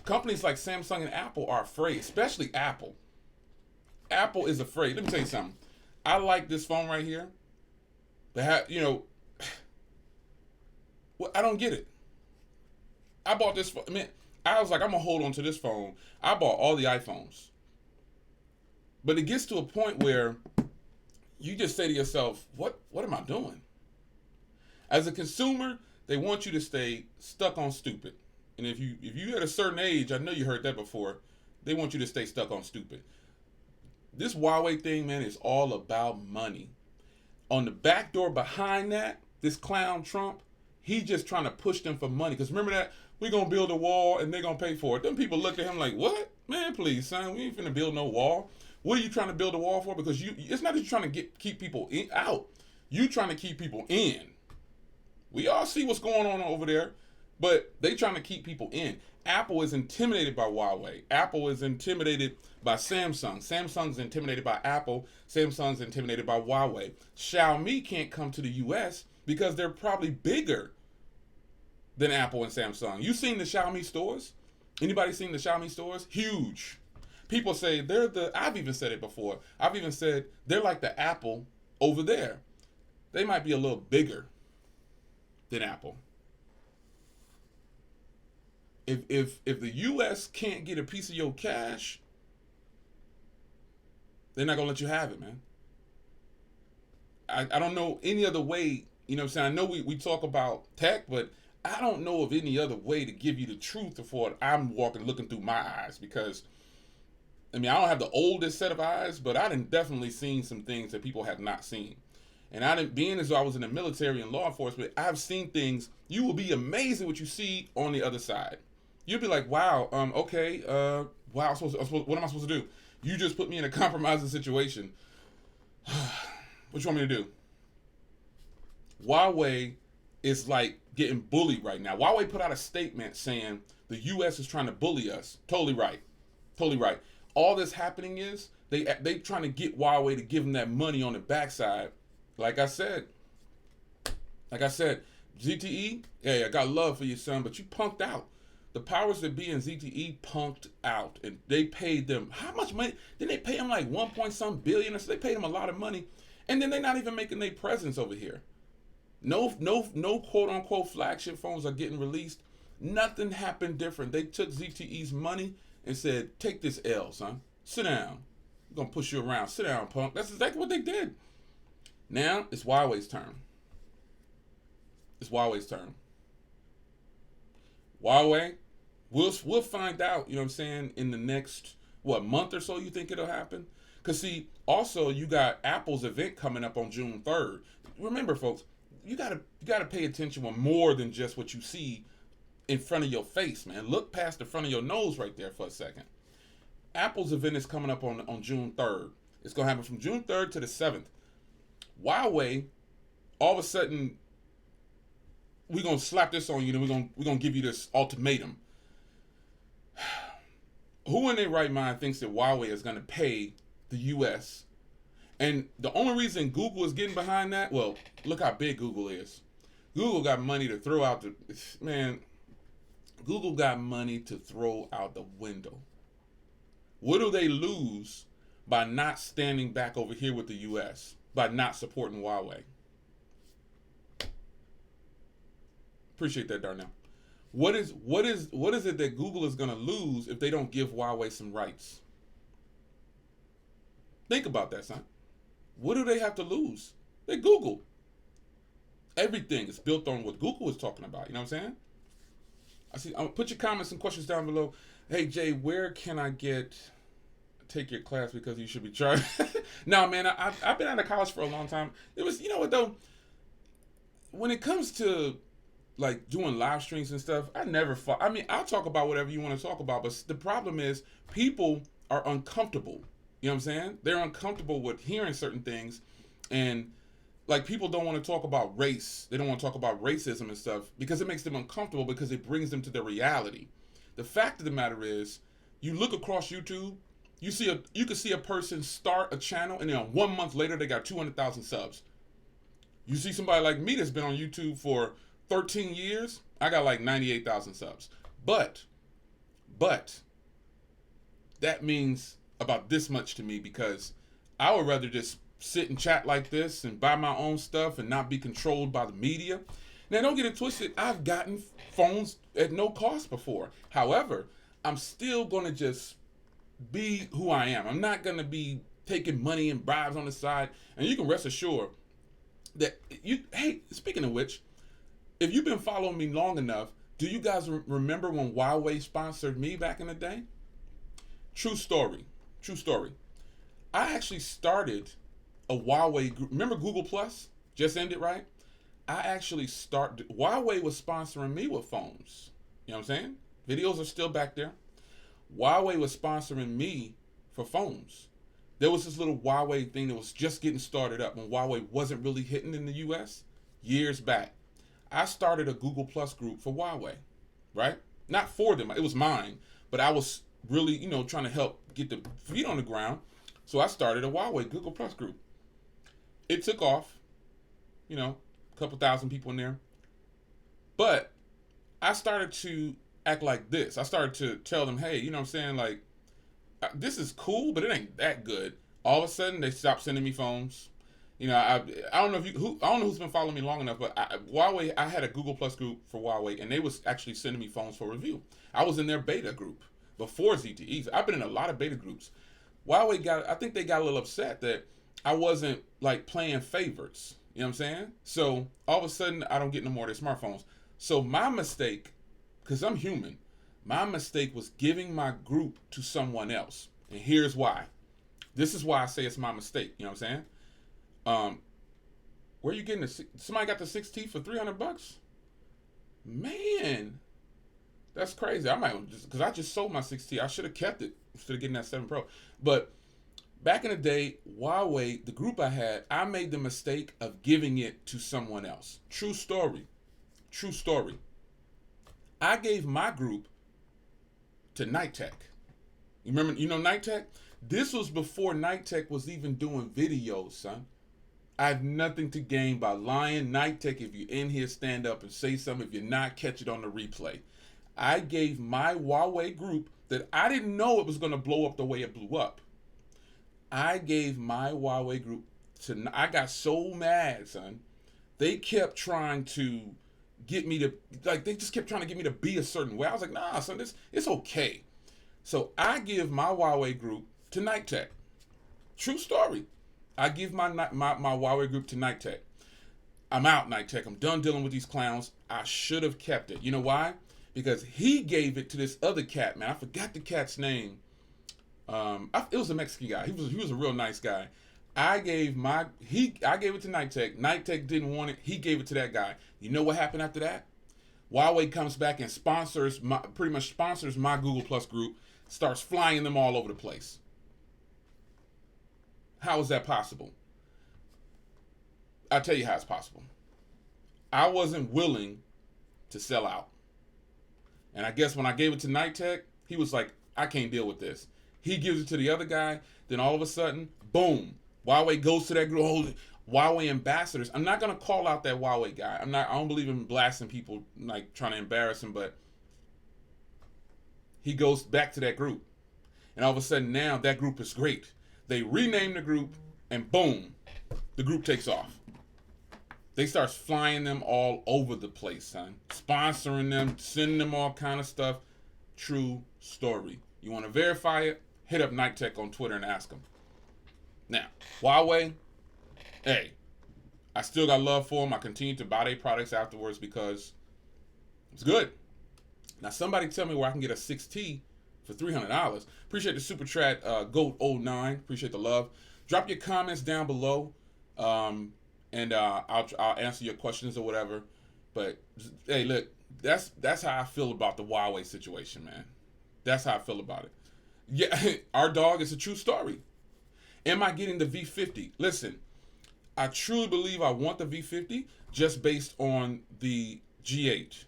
companies like Samsung and Apple are afraid, especially Apple. Apple is afraid. Let me tell you something. I like this phone right here. But well, I don't get it. I bought this phone. I mean, I was like, I'm gonna hold on to this phone. I bought all the iPhones. But it gets to a point where you just say to yourself, what am I doing? As a consumer, they want you to stay stuck on stupid. And if you at a certain age, I know you heard that before, they want you to stay stuck on stupid. This Huawei thing, man, is all about money. On the back door behind that, this clown Trump, he just trying to push them for money. Because remember that? We're going to build a wall and they're going to pay for it. Them people looked at him like, what? Man, please, son, we ain't finna build no wall. What are you trying to build a wall for? Because it's not that you're trying to keep people out. You trying to keep people in. We all see what's going on over there, but they trying to keep people in. Apple is intimidated by Huawei. Apple is intimidated by Samsung. Samsung's intimidated by Apple. Samsung's intimidated by Huawei. Xiaomi can't come to the U.S. because they're probably bigger than Apple and Samsung. You seen the Xiaomi stores? Anybody seen the Xiaomi stores? Huge. People say I've even said it before. I've even said they're like the Apple over there. They might be a little bigger than Apple. If the U.S. can't get a piece of your cash, they're not gonna let you have it, man. I don't know any other way. You know what I'm saying? I know we talk about tech, but I don't know of any other way to give you the truth of what I'm looking through my eyes, because I mean, I don't have the oldest set of eyes, but I done definitely seen some things that people have not seen. And I didn't, being as though I was in the military and law enforcement, I've seen things. You will be amazed at what you see on the other side. You'll be like, wow, okay, wow, what am I supposed to do? You just put me in a compromising situation. What you want me to do? Huawei is like getting bullied right now. Huawei put out a statement saying the U.S. is trying to bully us. Totally right. Totally right. All that's happening is they trying to get Huawei to give them that money on the backside. Like I said, ZTE, hey, I got love for you, son, but you punked out. The powers that be in ZTE punked out, and they paid them how much money? Didn't they pay them like 1 point some billion? Or so they paid them a lot of money, and then they're not even making their presence over here. No quote unquote flagship phones are getting released. Nothing happened different. They took ZTE's money and said, take this L, son. Sit down. We're going to push you around. Sit down, punk. That's exactly what they did. Now, it's Huawei's turn. It's Huawei's turn. Huawei, we'll find out, you know what I'm saying, in the next, month or so you think it'll happen? Because, see, also, you got Apple's event coming up on June 3rd. Remember, folks, you gotta pay attention to more than just what you see in front of your face, man. Look past the front of your nose right there for a second. Apple's event is coming up on June 3rd. It's going to happen from June 3rd to the 7th. Huawei, all of a sudden, we're going to slap this on you, and we're going to give you this ultimatum. Who in their right mind thinks that Huawei is going to pay the U.S.? And the only reason Google is getting behind that, well, look how big Google is. Google got money to throw out Google got money to throw out the window. What do they lose by not standing back over here with the U.S., by not supporting Huawei? Appreciate that, Darnell. What is it that Google is going to lose if they don't give Huawei some rights? Think about that, son. What do they have to lose? They Google. Everything is built on what Google is talking about. You know what I'm saying? I'll put your comments and questions down below. Hey, Jay, where can I take your class because you should be charged? No, man, I've been out of college for a long time. It was, you know what, though? When it comes to, like, doing live streams and stuff, I'll talk about whatever you want to talk about, but the problem is people are uncomfortable. You know what I'm saying? They're uncomfortable with hearing certain things, and like people don't want to talk about race. They don't want to talk about racism and stuff because it makes them uncomfortable because it brings them to their reality. The fact of the matter is, you look across YouTube, you can see a person start a channel and then 1 month later they got 200,000 subs. You see somebody like me that's been on YouTube for 13 years, I got like 98,000 subs. But that means about this much to me because I would rather just sit and chat like this and buy my own stuff and not be controlled by the media. Now, don't get it twisted. I've gotten phones at no cost before. However, I'm still going to just be who I am. I'm not going to be taking money and bribes on the side. And you can rest assured that hey, speaking of which, if you've been following me long enough, do you guys remember when Huawei sponsored me back in the day? True story. True story. I actually started a Huawei group. Remember Google Plus? Just ended, right? I actually started. Huawei was sponsoring me with phones. You know what I'm saying? Videos are still back there. Huawei was sponsoring me for phones. There was this little Huawei thing that was just getting started up when Huawei wasn't really hitting in the US years back. I started a Google Plus group for Huawei, right? Not for them, it was mine, but I was really, trying to help get the feet on the ground. So I started a Huawei Google Plus group. It took off, a couple thousand people in there. But I started to act like this. I started to tell them, hey, you know what I'm saying? Like, this is cool, but it ain't that good. All of a sudden, they stopped sending me phones. I don't know I don't know who's been following me long enough, but Huawei, I had a Google Plus group for Huawei, and they was actually sending me phones for review. I was in their beta group before ZTE. I've been in a lot of beta groups. Huawei I think they got a little upset that I wasn't like playing favorites. You know what I'm saying? So all of a sudden, I don't get no more of their smartphones. So my mistake, because I'm human, my mistake was giving my group to someone else. And here's why. This is why I say it's my mistake. You know what I'm saying? Where you getting somebody got the 6T for $300? Man, that's crazy. I might just, because I just sold my 6T. I should have kept it instead of getting that 7 Pro. But back in the day, Huawei, the group I had, I made the mistake of giving it to someone else. True story. True story. I gave my group to Nighttech. You remember, Nighttech? This was before Nighttech was even doing videos, son. I have nothing to gain by lying. Nighttech, if you're in here, stand up and say something. If you're not, catch it on the replay. I gave my Huawei group that I didn't know it was going to blow up the way it blew up. I gave my Huawei group to, I got so mad, son. They kept trying to get me to, they just kept trying to get me to be a certain way. I was like, nah, son, it's okay. So I give my Huawei group to Nighttech. True story. I give my Huawei group to Nighttech. I'm out, Nighttech. I'm done dealing with these clowns. I should have kept it. You know why? Because he gave it to this other cat, man. I forgot the cat's name. It was a Mexican guy. He was a real nice guy. I gave it to Nighttech. Nighttech didn't want it. He gave it to that guy. You know what happened after that? Huawei comes back and pretty much sponsors my Google Plus group, starts flying them all over the place. How is that possible? I'll tell you how it's possible. I wasn't willing to sell out. And I guess when I gave it to Nighttech, he was like, I can't deal with this. He gives it to the other guy. Then all of a sudden, boom, Huawei goes to that group. Huawei ambassadors. I'm not going to call out that Huawei guy. I don't believe in blasting people, like trying to embarrass him, but he goes back to that group. And all of a sudden now that group is great. They rename the group, and boom, the group takes off. They start flying them all over the place, son. Sponsoring them, sending them all kind of stuff. True story. You want to verify it? Hit up Nighttech on Twitter and ask them. Now, Huawei, hey, I still got love for them. I continue to buy their products afterwards because it's good. Now, somebody tell me where I can get a 6T for $300. Appreciate the super chat, Goat09. Appreciate the love. Drop your comments down below, and I'll answer your questions or whatever. But hey, look, that's how I feel about the Huawei situation, man. That's how I feel about it. Yeah, our dog is a true story. Am I getting the V50? Listen, I truly believe I want the V50 just based on the G8,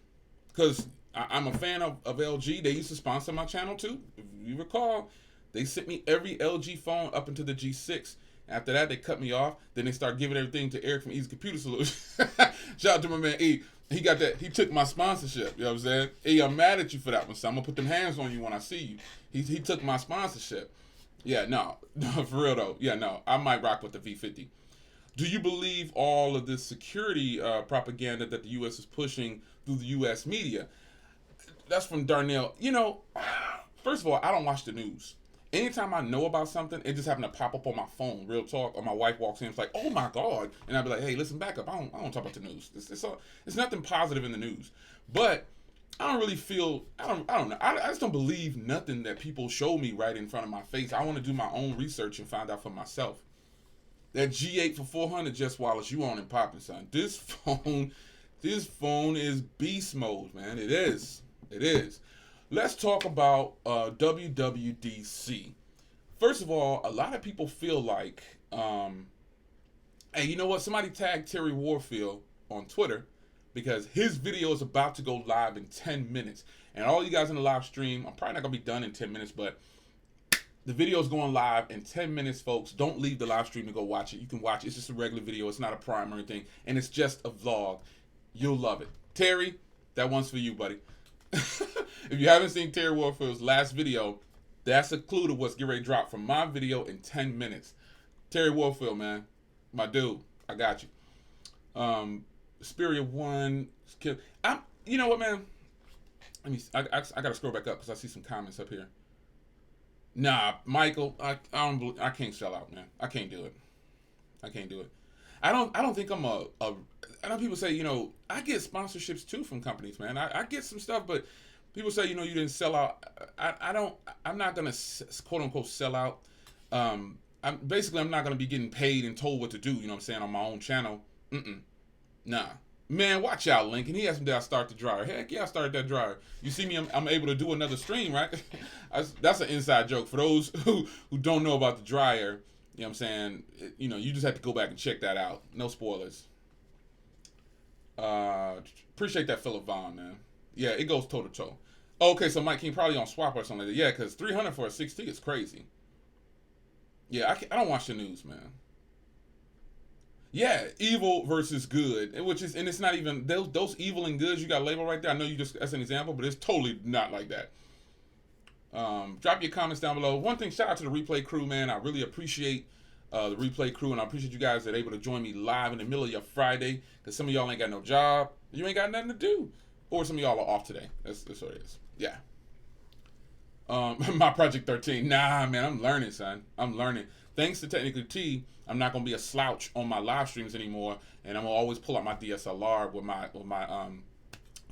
because I'm a fan of LG. They used to sponsor my channel too. If you recall, they sent me every LG phone up into the G6. After that, they cut me off. Then they start giving everything to Eric from Easy Computer Solutions. Shout out to my man E. He got that. He took my sponsorship. You know what I'm saying? E, I'm mad at you for that one, so I'm gonna put them hands on you when I see you. He took my sponsorship. Yeah, no, for real though. Yeah, no, I might rock with the V50. Do you believe all of this security propaganda that the U.S. is pushing through the U.S. media? That's from Darnell. First of all, I don't watch the news. Anytime I know about something, it just happened to pop up on my phone. Real talk. Or my wife walks in, it's like, "Oh my god!" And I'd be like, "Hey, listen, back up. I don't talk about the news. It's nothing positive in the news." But I don't really feel. I don't know. I just don't believe nothing that people show me right in front of my face. I want to do my own research and find out for myself. That G8 for 400, Jess Wallace, you on and popping, son. This phone is beast mode, man. It is. It is. Let's talk about WWDC. First of all, a lot of people feel like, hey, you know what? Somebody tagged Terry Warfield on Twitter because his video is about to go live in 10 minutes. And all you guys in the live stream, I'm probably not going to be done in 10 minutes, but the video is going live in 10 minutes, folks. Don't leave the live stream to go watch it. You can watch it. It's just a regular video. It's not a prime or anything. And it's just a vlog. You'll love it. Terry, that one's for you, buddy. If you haven't seen Terry Warfield's last video, that's a clue to what's getting ready to drop from my video in 10 minutes. Terry Warfield, man. My dude. I got you. Xperia 1. You know what, man? I gotta scroll back up because I see some comments up here. Nah, Michael, I can't sell out, man. I can't do it. I can't do it. I don't think I'm I know people say, I get sponsorships too from companies, man. I get some stuff, but people say, you didn't sell out. I'm not gonna quote unquote sell out. I'm not gonna be getting paid and told what to do. You know what I'm saying, on my own channel. Nah. Man, watch out, Lincoln. He asked me, did I start the dryer? Heck yeah, I started that dryer. You see me, I'm able to do another stream, right? That's an inside joke. For those who don't know about the dryer, you know what I'm saying? You just have to go back and check that out. No spoilers. Appreciate that, Philip Vaughn, man. Yeah, it goes toe to toe. Okay, so Mike King probably on swap or something like that. Yeah, because 300 for a 6T is crazy. Yeah, I don't watch the news, man. Yeah, evil versus good, and it's not even those evil and goods you got labeled right there. I know you just as an example, but it's totally not like that. Drop your comments down below. One thing, shout out to the replay crew, man. I really appreciate the replay crew, and I appreciate you guys that are able to join me live in the middle of your Friday, because some of y'all ain't got no job, you ain't got nothing to do, or some of y'all are off today. That's what it is. Yeah. My Project 13. Nah, man, I'm learning, son. I'm learning. Thanks to Technically T, I'm not gonna be a slouch on my live streams anymore, and I'm gonna always pull out my DSLR with my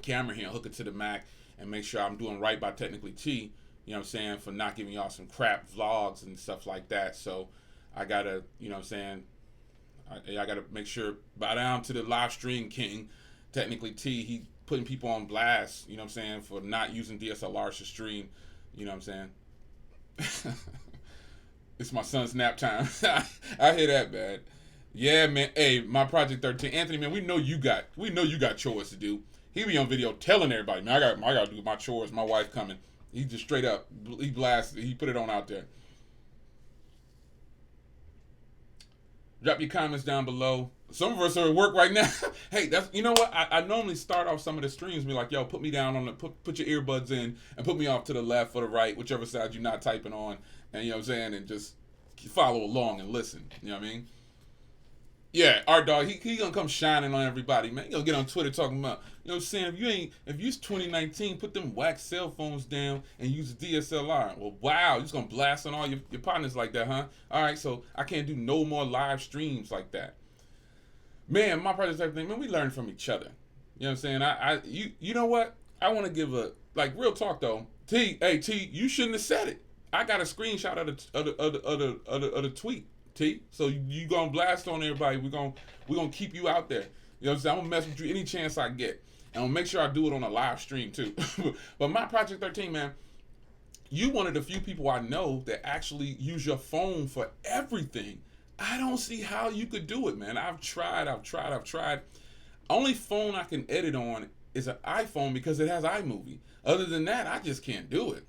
camera here, hook it to the Mac, and make sure I'm doing right by Technically T. You know what I'm saying, for not giving y'all some crap vlogs and stuff like that. So I gotta, you know what I'm saying, I gotta make sure, bow down to the live stream king, Technically T. He putting people on blast, you know what I'm saying, for not using DSLRs to stream. You know what I'm saying? It's my son's nap time. I hear that, man. Yeah, man. Hey, my Project 13. Anthony, man, we know you got chores to do. He be on video telling everybody, man, I gotta do my chores. My wife coming. He just straight up, he blasted, he put it on out there. Drop your comments down below. Some of us are at work right now. Hey, you know what? I normally start off some of the streams be like, yo, put me down on put your earbuds in and put me off to the left or the right, whichever side you're not typing on. And you know what I'm saying? And just follow along and listen. You know what I mean? Yeah, our dog, he gonna come shining on everybody, man. He gonna get on Twitter talking about, you know what I'm saying, if you 2019, put them wax cell phones down and use a DSLR. Well, wow, you're just gonna blast on all your partners like that, huh? Alright, so I can't do no more live streams like that. Man, my project type thing, man, we learn from each other. You know what I'm saying? You know what? I wanna give real talk though. T, you shouldn't have said it. I got a screenshot of the tweet. T. So you gonna blast on everybody. We're gonna keep you out there. You know what I'm saying? I'm gonna mess with you any chance I get. And I'm gonna make sure I do it on a live stream too. But my Project 13, man, you one of the few people I know that actually use your phone for everything. I don't see how you could do it, man. I've tried. Only phone I can edit on is an iPhone because it has iMovie. Other than that, I just can't do it.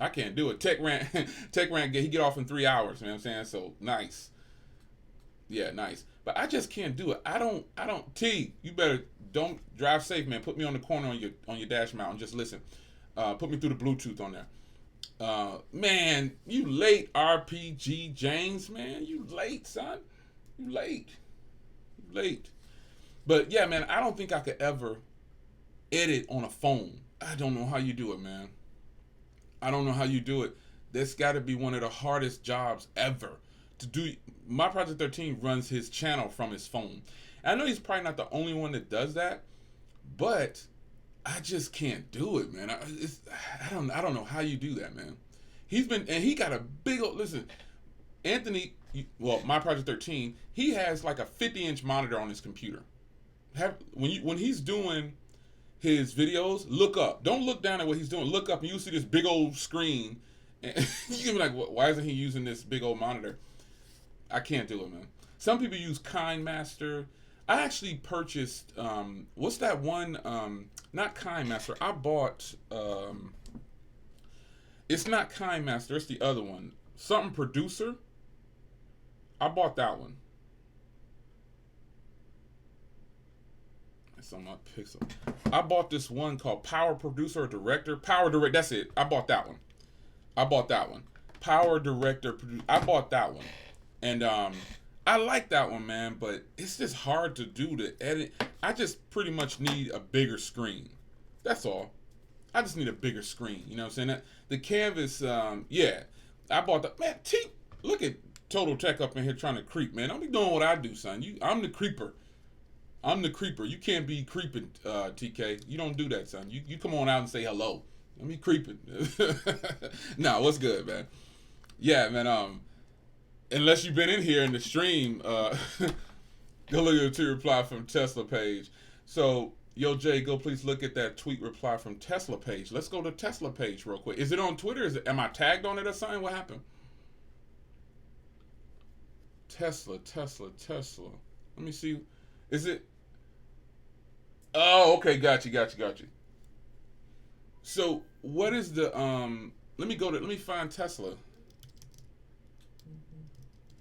I can't do it. Tech Rant, he get off in 3 hours, you know what I'm saying? So, nice. Yeah, nice. But I just can't do it. I don't, T, you don't drive safe, man. Put me on the corner on your dash mount and just listen. Put me through the Bluetooth on there. Man, you late, RPG James, man. You late, son. You late. You late. But yeah, man, I don't think I could ever edit on a phone. I don't know how you do it, man. I don't know how you do it. That's got to be one of the hardest jobs ever to do. My Project 13 runs his channel from his phone. I know he's probably not the only one that does that, but I just can't do it, man. I don't know how you do that, man. He got a big old, listen, Anthony, well, My Project 13, he has like a 50-inch monitor on his computer. When he's doing his videos, look up. Don't look down at what he's doing. Look up and you'll see this big old screen. And you can be like, why isn't he using this big old monitor? I can't do it, man. Some people use KindMaster. I actually purchased, what's that one? Not KindMaster. I bought, it's not KindMaster. It's the other one. Something Producer. I bought that one. It's on my Pixel. I bought this one called Power Producer or Director. Power Director. That's it. I bought that one. Power Director. I bought that one. And I like that one, man. But it's just hard to do to edit. I just pretty much need a bigger screen. That's all. I just need a bigger screen. You know what I'm saying? The canvas, yeah. I bought that. Man, look at Total Tech up in here trying to creep, man. Don't be doing what I do, son. I'm the creeper. You can't be creeping, TK. You don't do that, son. You come on out and say hello. Let me creeping. Nah, what's good, man? Yeah, man. Unless you've been in here in the stream, go look at the reply from Tesla page. So, yo, Jay, go please look at that tweet reply from Tesla page. Let's go to Tesla page real quick. Is it on Twitter? Am I tagged on it or something? What happened? Tesla. Let me see. Is it? Oh, okay. Got you. So, what is the let me find Tesla.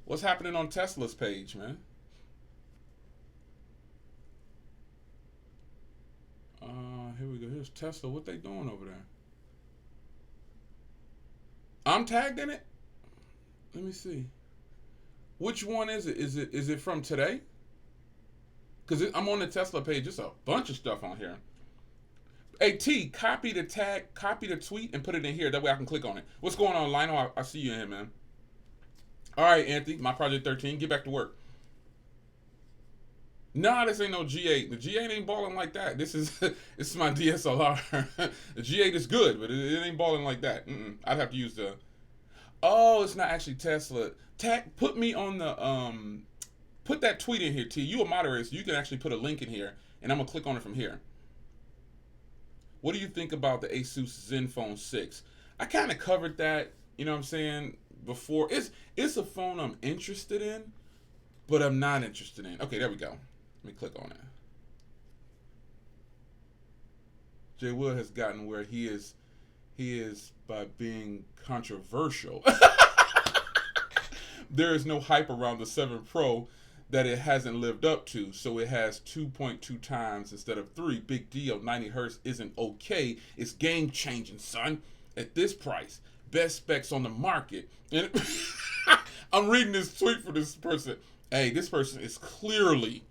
What's happening on Tesla's page, man? Here we go. Here's Tesla. What they doing over there? I'm tagged in it? Let me see. Which one is it? Is it from today? Because I'm on the Tesla page. There's a bunch of stuff on here. Hey, T, copy the tweet and put it in here. That way I can click on it. What's going on, Lionel? I see you in here, man. All right, Anthony, My Project 13. Get back to work. Nah, this ain't no G8. The G8 ain't balling like that. This is my DSLR. The G8 is good, but it ain't balling like that. I'd have to use the... Oh, it's not actually Tesla. Put me on the... Put that tweet in here, T. You a moderator, so you can actually put a link in here, and I'm going to click on it from here. What do you think about the Asus Zenfone 6? I kind of covered that, you know what I'm saying, before. It's a phone I'm interested in, but I'm not interested in. Okay, there we go. Let me click on it. Jay Wood has gotten where he is by being controversial. There is no hype around the 7 Pro that it hasn't lived up to, so it has 2.2 times instead of 3. Big deal. 90 hertz isn't okay. It's game changing, son. At this price, best specs on the market. And I'm reading this tweet for this person. Hey, this person is clearly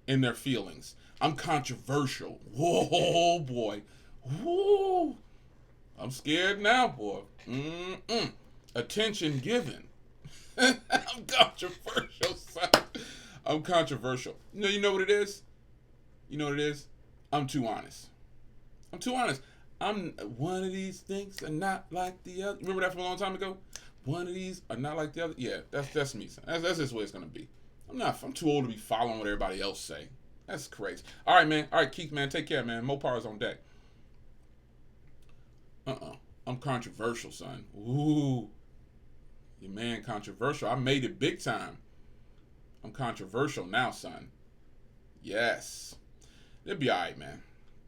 in their feelings. I'm controversial. Whoa, boy. Whoa. I'm scared now, boy. Attention given. I'm controversial, son. I'm controversial. You know what it is? I'm too honest. I'm one of these things are not like the other. Remember that from a long time ago? One of these are not like the other. Yeah, that's me, son. That's just what it's gonna be. I'm too old to be following what everybody else say. That's crazy. All right, man. All right, Keith, man. Take care, man. Mopar's on deck. I'm controversial, son. Ooh. Your man controversial. I made it big time. I'm controversial now, son. Yes. It'll be alright, man.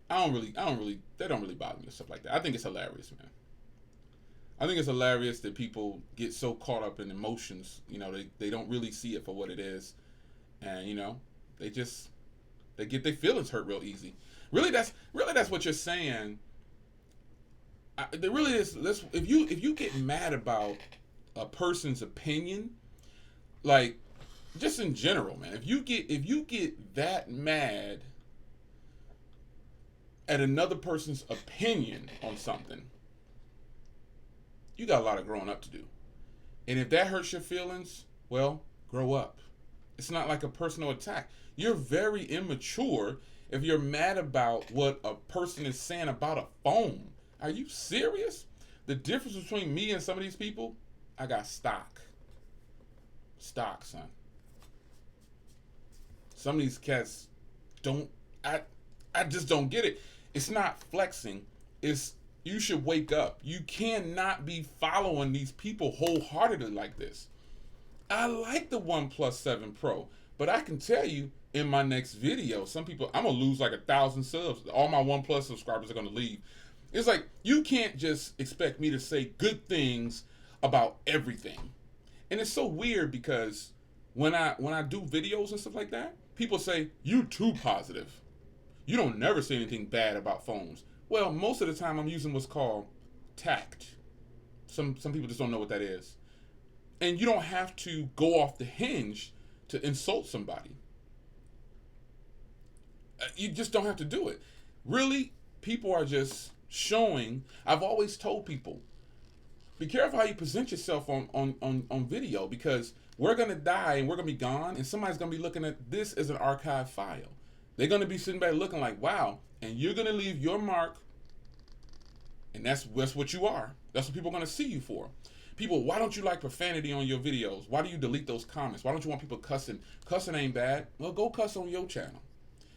They don't really bother me and stuff like that. I think it's hilarious, man. I think it's hilarious that people get so caught up in emotions. They don't really see it for what it is. And, they get their feelings hurt real easy. Really, that's what you're saying. There really is. If you get mad about a person's opinion, like, just in general, man. If you get that mad at another person's opinion on something, you got a lot of growing up to do. And if that hurts your feelings, well, grow up. It's not like a personal attack. You're very immature if you're mad about what a person is saying about a phone. Are you serious? The difference between me and some of these people, I got stock. Stock, son. Some of these cats don't, I just don't get it. It's not flexing. It's, you should wake up. You cannot be following these people wholeheartedly like this. I like the OnePlus 7 Pro, but I can tell you in my next video, some people, I'm going to lose like 1,000 subs. All my OnePlus subscribers are going to leave. It's like, you can't just expect me to say good things about everything. And it's so weird because when I do videos and stuff like that, people say, you too positive. You don't never say anything bad about phones. Well, most of the time I'm using what's called tact. Some people just don't know what that is. And you don't have to go off the hinge to insult somebody. You just don't have to do it. Really, people are just showing. I've always told people, be careful how you present yourself on video, because we're going to die and we're going to be gone, and somebody's going to be looking at this as an archive file. They're going to be sitting back looking like, wow, and you're going to leave your mark, and that's what you are. That's what people are going to see you for. People, why don't you like profanity on your videos? Why do you delete those comments? Why don't you want people cussing? Cussing ain't bad. Well, go cuss on your channel.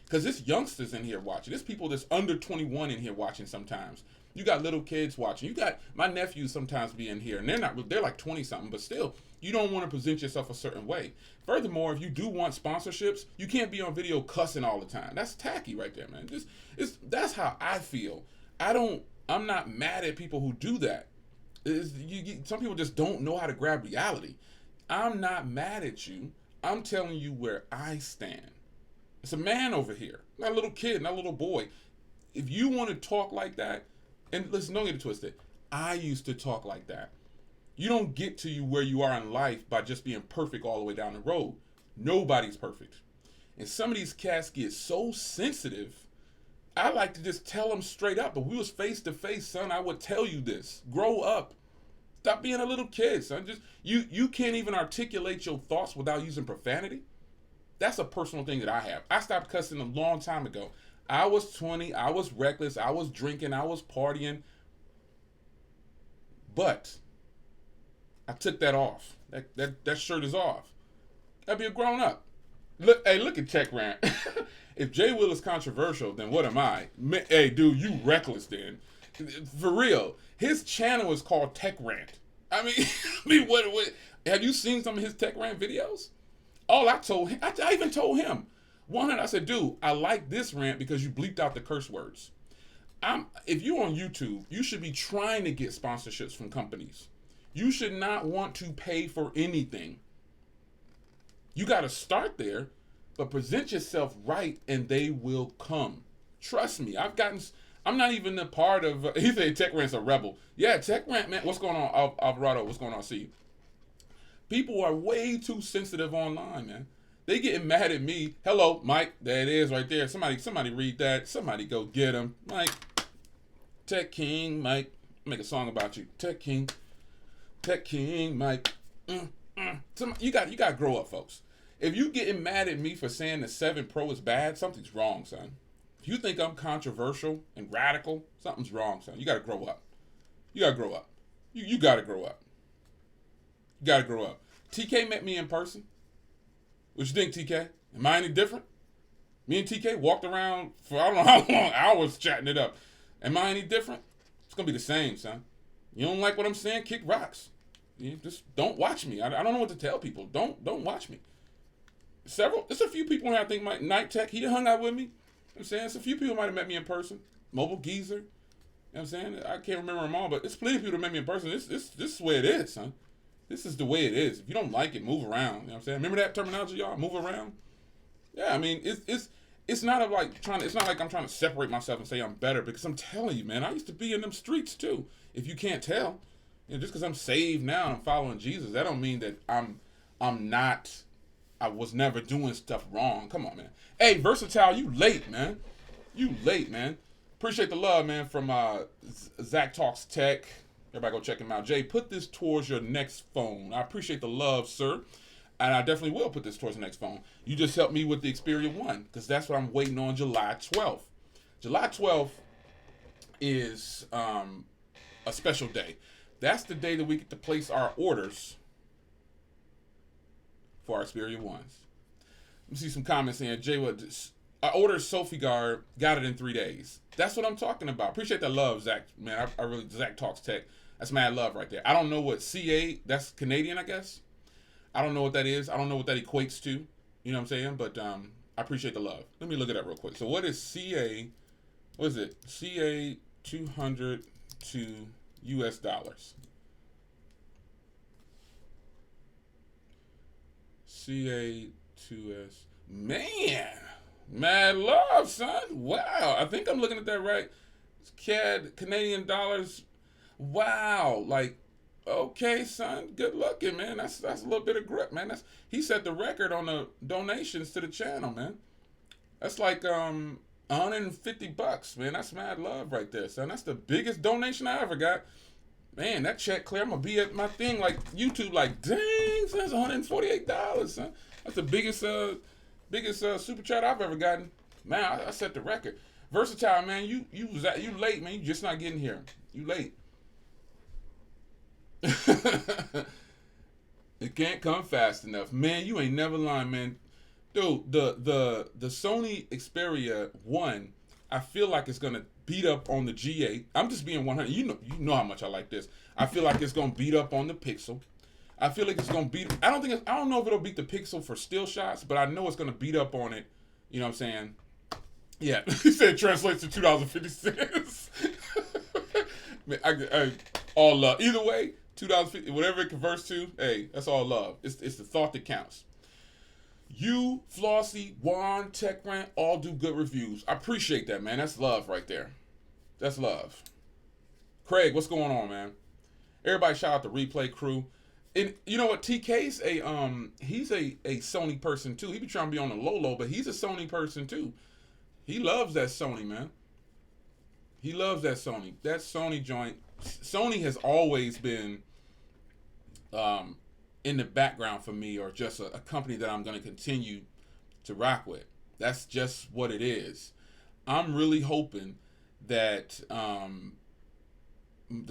Because there's youngsters in here watching. There's people that's under 21 in here watching sometimes. You got little kids watching. You got my nephews sometimes be in here, and they're like 20 something, but still, you don't want to present yourself a certain way. Furthermore, if you do want sponsorships, you can't be on video cussing all the time. That's tacky right there, man. That's how I feel. I'm not mad at people who do that. Some people just don't know how to grab reality. I'm not mad at you. I'm telling you where I stand. It's a man over here, not a little kid, not a little boy. If you want to talk like that, and listen, don't get it twisted. I used to talk like that. You don't get to you where you are in life by just being perfect all the way down the road. Nobody's perfect. And some of these cats get so sensitive. I like to just tell them straight up. But we was face to face, son, I would tell you this. Grow up. Stop being a little kid, son. Just you can't even articulate your thoughts without using profanity. That's a personal thing that I have. I stopped cussing a long time ago. I was 20. I was reckless. I was drinking. I was partying. But I took that off. That shirt is off. I'd be a grown up. Look at Tech Rant. If Jay Will is controversial, then what am I? Hey, dude, you reckless then. For real. His channel is called Tech Rant. I mean, what? Have you seen some of his Tech Rant videos? All I told him, I even told him. I said, dude, I like this rant because you bleeped out the curse words. If you're on YouTube, you should be trying to get sponsorships from companies. You should not want to pay for anything. You got to start there, but present yourself right and they will come. Trust me, I'm not even a part of, he said Tech Rant's a rebel. Yeah, Tech Rant, man, what's going on, Alvarado, what's going on, see? People are way too sensitive online, man. They getting mad at me. Hello, Mike. There it is right there. Somebody read that. Somebody go get him. Mike. Tech King, Mike. Make a song about you. Tech King, Mike. You got to grow up, folks. If you getting mad at me for saying the 7 Pro is bad, something's wrong, son. If you think I'm controversial and radical, something's wrong, son. You got to grow up. You got to grow up. You got to grow up. You got to grow up. TK met me in person. What you think, TK? Am I any different? Me and TK walked around for I don't know how long, hours chatting it up. Am I any different? It's going to be the same, son. You don't like what I'm saying? Kick rocks. You just don't watch me. I don't know what to tell people. Don't watch me. There's a few people here I think Night Tech, he hung out with me. You know what I'm saying? There's a few people might have met me in person. Mobile Geezer. You know what I'm saying? I can't remember them all, but it's plenty of people that met me in person. This is the way it is, son. This is the way it is. If you don't like it, move around. You know what I'm saying? Remember that terminology, y'all? Move around? Yeah, I mean, it's not like I'm trying to separate myself and say I'm better, because I'm telling you, man, I used to be in them streets too. If you can't tell, just because I'm saved now and I'm following Jesus, that don't mean that I'm not I was never doing stuff wrong. Come on, man. Hey, Versatile, you late, man. You late, man. Appreciate the love, man, from Zach Talks Tech. Everybody go check him out. Jay, put this towards your next phone. I appreciate the love, sir. And I definitely will put this towards the next phone. You just helped me with the Xperia 1, because that's what I'm waiting on July 12th. July 12th is a special day. That's the day that we get to place our orders for our Xperia 1s. Let me see some comments saying, Jay, I ordered Sophie Guard, got it in 3 days. That's what I'm talking about. Appreciate that love, Zach. Man, I really, Zach Talks Tech. That's mad love right there. I don't know what CA, that's Canadian, I guess. I don't know what that is. I don't know what that equates to. You know what I'm saying? But I appreciate the love. Let me look it up real quick. So what is CA? What is it? CA 200 to US dollars. CA 2S. Man, mad love, son. Wow. I think I'm looking at that right. CAD, Canadian dollars. Wow. Like, okay, son. Good looking, man. That's a little bit of grip, man. He set the record on the donations to the channel, man. That's like $150, man. That's mad love right there, son. That's the biggest donation I ever got. Man, that check clear. I'm gonna be at my thing like YouTube, like, dang, son, that's $148, son. That's the biggest super chat I've ever gotten. Man, I set the record. Versatile, man, you late, man. You just not getting here. You late. It can't come fast enough, man. You ain't never lying, man. Dude, the Sony Xperia 1, I feel like it's gonna beat up on the G8. I'm just being 100. You know how much I like this. I feel like it's gonna beat up on the Pixel. I feel like it's gonna beat. I don't know if it'll beat the Pixel for still shots, but I know it's gonna beat up on it. You know what I'm saying? Yeah, he said translates to $2.50. I all love. Either way, $2.50, whatever it converts to. Hey, that's all love. It's the thought that counts. You, Flossie, Juan, Tech Rant, all do good reviews. I appreciate that, man. That's love right there. That's love. Craig, what's going on, man? Everybody shout out the replay crew. And you know what? TK's he's a Sony person too. He be trying to be on the low, but he's a Sony person too. He loves that Sony, man. He loves that Sony. That Sony joint. Sony has always been in the background for me, or just a company that I'm going to continue to rock with. That's just what it is. I'm really hoping that the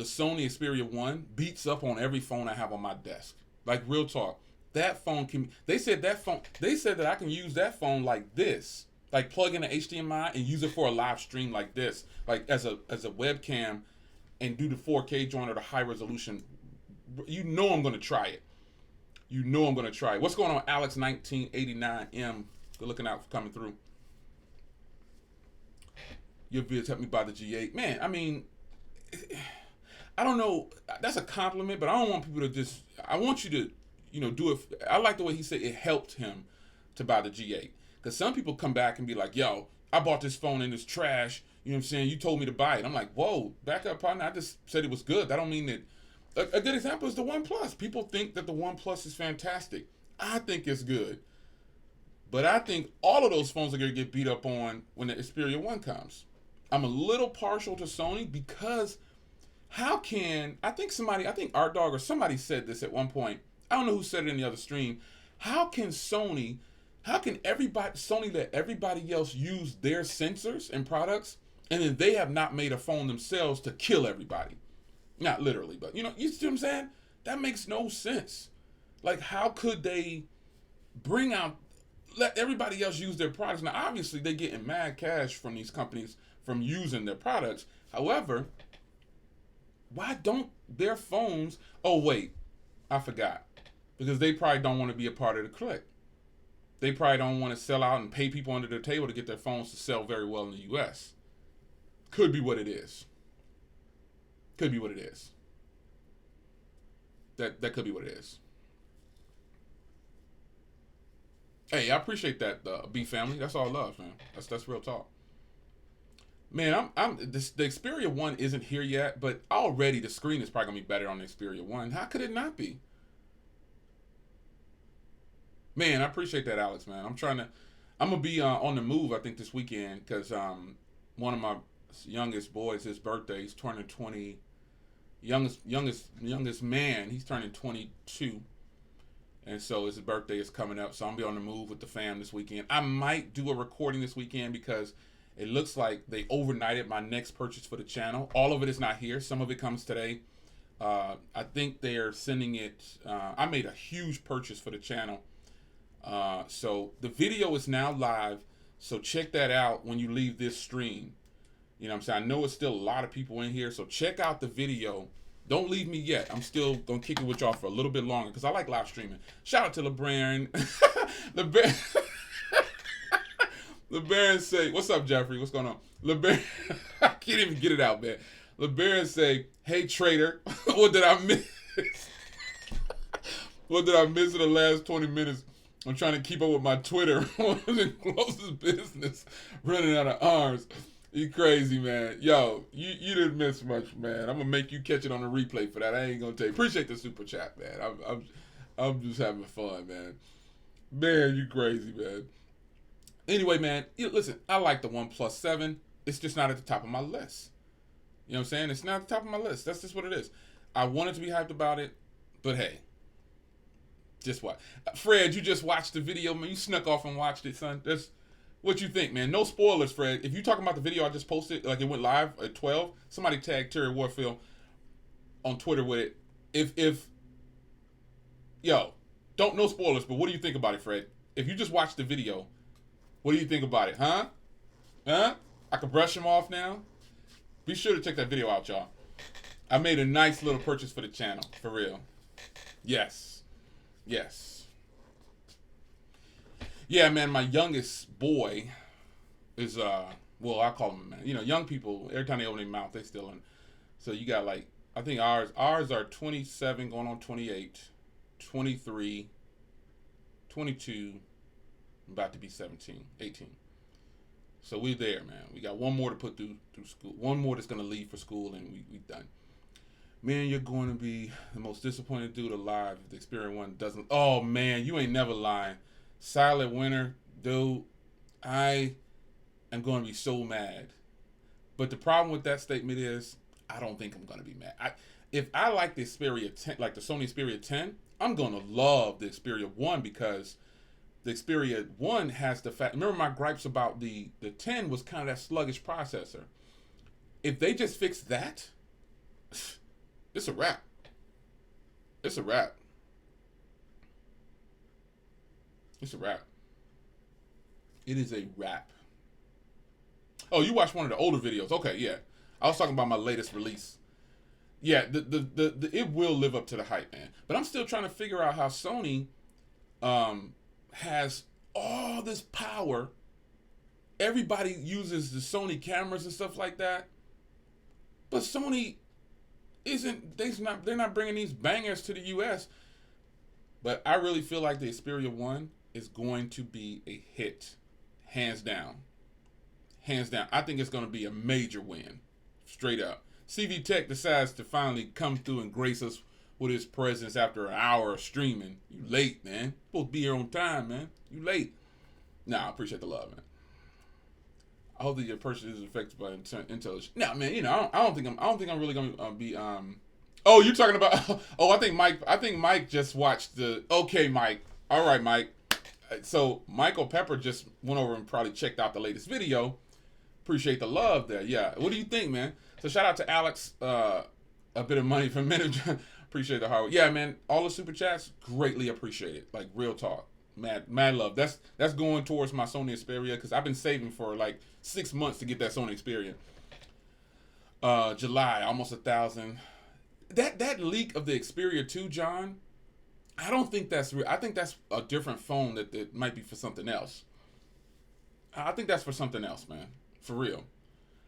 Sony Xperia 1 beats up on every phone I have on my desk. Like, real talk. That phone can. They said that I can use that phone like this, like plug in an HDMI and use it for a live stream like this, like as a webcam, and do the 4K joint or the high resolution. You know I'm gonna try it. You know I'm gonna try it. What's going on, Alex 1989M? Good looking out for coming through. Your vids helped me buy the G8. Man, I mean, I don't know. That's a compliment, but I don't want people to just. I want you to, do it. I like the way he said it helped him to buy the G8. Because some people come back and be like, yo, I bought this phone and it's trash. You know what I'm saying? You told me to buy it. I'm like, whoa, back up, partner. I just said it was good. That don't mean that. A good example is the OnePlus. People think that the OnePlus is fantastic. I think it's good. But I think all of those phones are going to get beat up on when the Xperia 1 comes. I'm a little partial to Sony because I think Art Dog or somebody said this at one point. I don't know who said it in the other stream. How can Sony let everybody else use their sensors and products, and then they have not made a phone themselves to kill everybody? Not literally, but you see what I'm saying? That makes no sense. Like, how could they let everybody else use their products? Now, obviously, they're getting mad cash from these companies from using their products. However, why don't their phones... Oh, wait. I forgot. Because they probably don't want to be a part of the clique. They probably don't want to sell out and pay people under the table to get their phones to sell very well in the U.S. Could be what it is. Could be what it is. That could be what it is. Hey, I appreciate that, B family. That's all love, man. That's real talk. Man, the Xperia 1 isn't here yet, but already the screen is probably gonna be better on the Xperia 1. How could it not be? Man, I appreciate that, Alex. Man, I'm gonna be on the move. I think this weekend because one of my youngest boys, his birthday, he's turning 20. Youngest man, he's turning 22, and so his birthday is coming up. So I'm gonna be on the move with the fam this weekend. I might do a recording this weekend because it looks like they overnighted my next purchase for the channel. All of it is not here. Some of it comes today. I think they are sending it. I made a huge purchase for the channel. So the video is now live. So check that out when you leave this stream. You know what I'm saying? I know it's still a lot of people in here. So check out the video. Don't leave me yet. I'm still going to kick it with y'all for a little bit longer because I like live streaming. Shout out to LeBaron. LeBaron say, what's up, Jeffrey? What's going on? LeBaron, I can't even get it out, man. LeBaron say, hey, trader, what did I miss? What did I miss in the last 20 minutes? I'm trying to keep up with my Twitter. Closest business. Running out of arms. You crazy, man. Yo, you didn't miss much, man. I'm going to make you catch it on the replay for that. I ain't going to tell you. Appreciate the super chat, man. I'm just having fun, man. Man, you crazy, man. Anyway, man, listen, I like the OnePlus 7. It's just not at the top of my list. You know what I'm saying? It's not at the top of my list. That's just what it is. I wanted to be hyped about it, but hey. Just what? Fred, you just watched the video, man. You snuck off and watched it, son. That's what you think, man. No spoilers, Fred. If you talking about the video I just posted, like it went live at 12, somebody tagged Terry Warfield on Twitter with it. If yo, don't no spoilers, but what do you think about it, Fred? If you just watched the video, what do you think about it, huh? Huh? I can brush him off now. Be sure to check that video out, y'all. I made a nice little purchase for the channel, for real. Yes. Yes. Yeah, man, my youngest boy is, well, I call him a man. You know, young people, every time they open their mouth, they still in. So you got like, I think ours are 27 going on 28, 23, 22, about to be 17, 18. So we're there, man. We got one more to put through school. One more that's going to leave for school, and we done. Man, you're going to be the most disappointed dude alive if the Xperia 1 doesn't. Oh, man, you ain't never lying. Silent winner, dude. I am going to be so mad. But the problem with that statement is I don't think I'm going to be mad. If I like the Xperia 10, like the Sony Xperia 10, I'm going to love the Xperia 1 because the Xperia 1 has the fact. Remember my gripes about the 10 was kind of that sluggish processor. If they just fix that, it's a wrap. It's a wrap. It's a wrap. It is a wrap. Oh, you watched one of the older videos. Okay, yeah. I was talking about my latest release. Yeah, the it will live up to the hype, man. But I'm still trying to figure out how Sony has all this power. Everybody uses the Sony cameras and stuff like that. But Sony they're not bringing these bangers to the US. But I really feel like the Xperia 1 is going to be a hit. Hands down. Hands down. I think it's going to be a major win. Straight up. CV Tech decides to finally come through and grace us with his presence after an hour of streaming. You late, man. Supposed to be here on time, man. You late. Nah, I appreciate the love, man. I hope that your purchase is affected by intelligence. Nah, man, you know, I don't think I'm really gonna be Oh, you're talking about oh, I think Mike just watched the okay, Mike. All right, Mike. So Michael Pepper just went over and probably checked out the latest video. Appreciate the love there. Yeah. What do you think, man? So shout out to Alex, a bit of money from manager. Appreciate the hard work. Yeah, man. All the super chats, greatly appreciated. Like real talk. Mad love. That's going towards my Sony Xperia because I've been saving for like 6 months to get that Sony Xperia. July, almost 1,000. That leak of the Xperia 2, John, I don't think that's real. I think that's a different phone that might be for something else. I think that's for something else, man. For real.